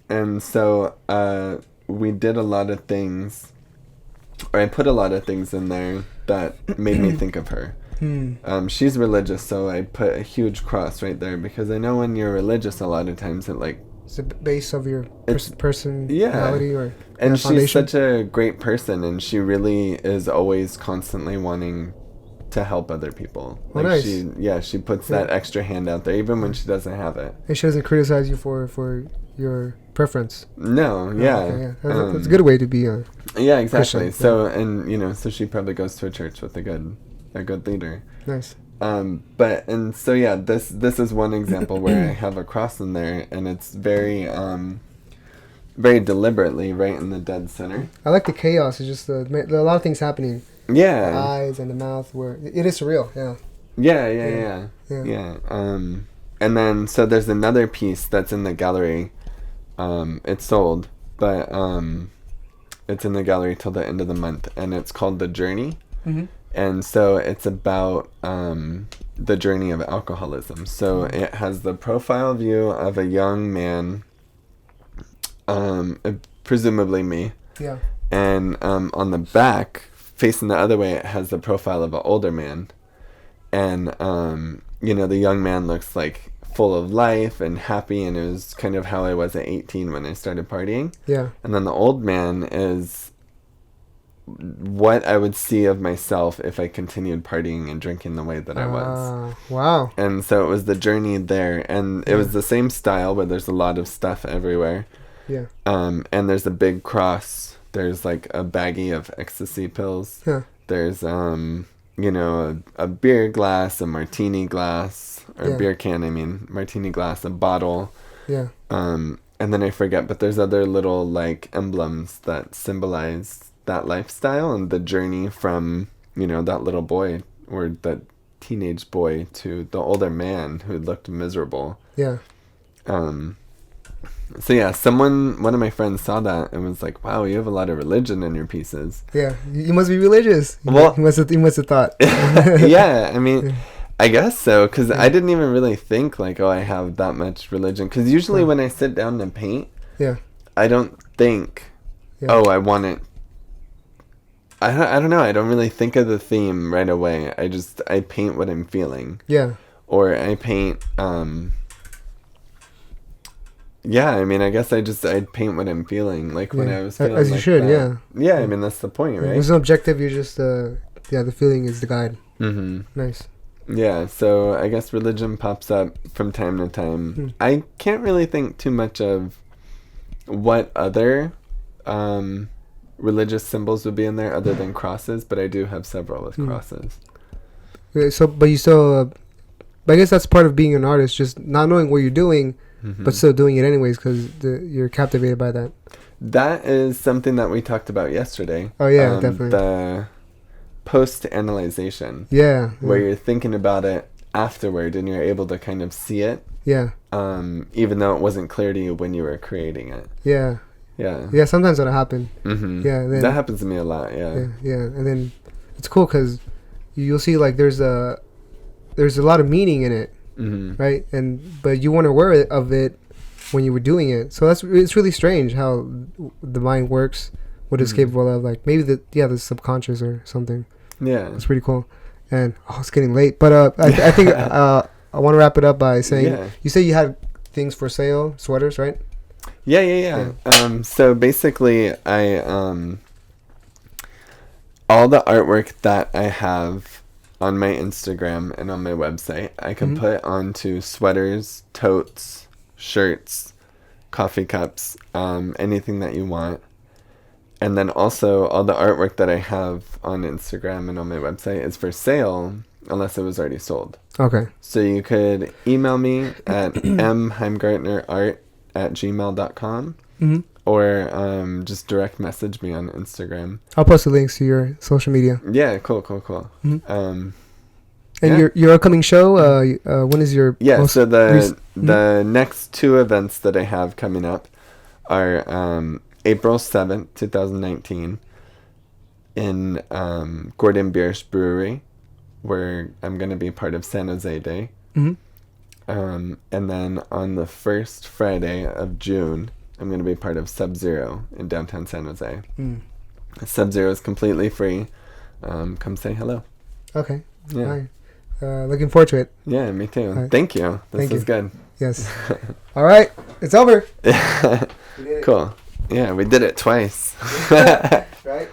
And so we did a lot of things, or I put a lot of things in there that made me think of her. She's religious, so I put a huge cross right there, because I know when you're religious, a lot of times it like... It's the base of your personality, Yeah. or And she's foundation. such a great person, and she really is always constantly wanting to help other people. Oh, Like nice. she puts that extra hand out there, even when she doesn't have it. And she doesn't criticize you for your preference. No, yeah. Okay, yeah. That's a good way to be a Yeah, exactly. Christian, So, and, you know, so she probably goes to a church with a good leader. nice. This is one example where I have a cross in there, and it's very, very deliberately right in the dead center. I like the chaos. It's just there are a lot of things happening. The Yeah. eyes and the mouth, where it is surreal. Yeah. Yeah. And then, so there's another piece that's in the gallery. It's sold, but it's in the gallery till the end of the month, and it's called The Journey. Mm-hmm. And so it's about the journey of alcoholism. So it has the profile view of a young man, presumably me. Yeah. And on the back, facing the other way, it has the profile of an older man. And, the young man looks like full of life and happy, and it was kind of how I was at 18 when I started partying. Yeah. And then the old man is what I would see of myself if I continued partying and drinking the way that I was. Wow. And so it was the journey there, and it was the same style where there's a lot of stuff everywhere. Yeah. And there's a big cross. There's like a baggie of ecstasy pills. Yeah. There's a beer glass, a martini glass, or beer can, martini glass, a bottle. Yeah. And then I forget, but there's other little like emblems that symbolize that lifestyle and the journey from, that little boy or that teenage boy to the older man who looked miserable. Yeah. So yeah, one of my friends saw that and was like, "Wow, you have a lot of religion in your pieces." Yeah. You must be religious. Well, he must have thought. Yeah, I guess so, because I didn't even really think like, oh, I have that much religion. Because usually when I sit down to paint, I don't think, oh, I want it. I don't know. I don't really think of the theme right away. I paint what I'm feeling. Yeah. Or I paint, I guess I'd paint what I'm feeling. Like when I was feeling as you like should, that. Yeah, that's the point, right? There's no objective. You're just, the feeling is the guide. Mm-hmm. Nice. Yeah, so I guess religion pops up from time to time. I can't really think too much of what other religious symbols would be in there other than crosses, but I do have several with crosses. Okay, but you still, I guess that's part of being an artist, just not knowing what you're doing, but still doing it anyways because you're captivated by that. That is something that we talked about yesterday. Oh, yeah, definitely. The post-analyzation. Yeah. Where you're thinking about it afterward and you're able to kind of see it. Yeah. Even though it wasn't clear to you when you were creating it. Yeah. Yeah. Yeah, sometimes that'll happen. Mm-hmm. Yeah. Then, that happens to me a lot, yeah. Yeah. And then it's cool because you'll see like there's a lot of meaning in it, right? But you weren't aware of it when you were doing it. So it's really strange how the mind works, what it's capable of. Like maybe the subconscious or something. Yeah. It's pretty cool. And it's getting late, but I think I want to wrap it up by saying you say you had things for sale, sweaters, right? Yeah. So basically, I all the artwork that I have on my Instagram and on my website, I can put onto sweaters, totes, shirts, coffee cups, anything that you want. And then also all the artwork that I have on Instagram and on my website is for sale unless it was already sold. Okay. So you could email me at mheimgartnerart@gmail.com or just direct message me on Instagram. I'll post the links to your social media. Yeah, cool. And your upcoming show, when is your so the next two events that I have coming up are April 7th, 2019 in Gordon Biersch Brewery, where I'm going to be part of San Jose Day. Mm-hmm. And then on the first Friday of June, I'm going to be part of Sub-Zero in downtown San Jose. Mm. Sub-Zero is completely free. Come say hello. Okay. Yeah. All right. Looking forward to it. Yeah, me too. Right. Thank you. This Thank was you. good. Yes. All right. It's over. Cool. Yeah, we did it twice. Right.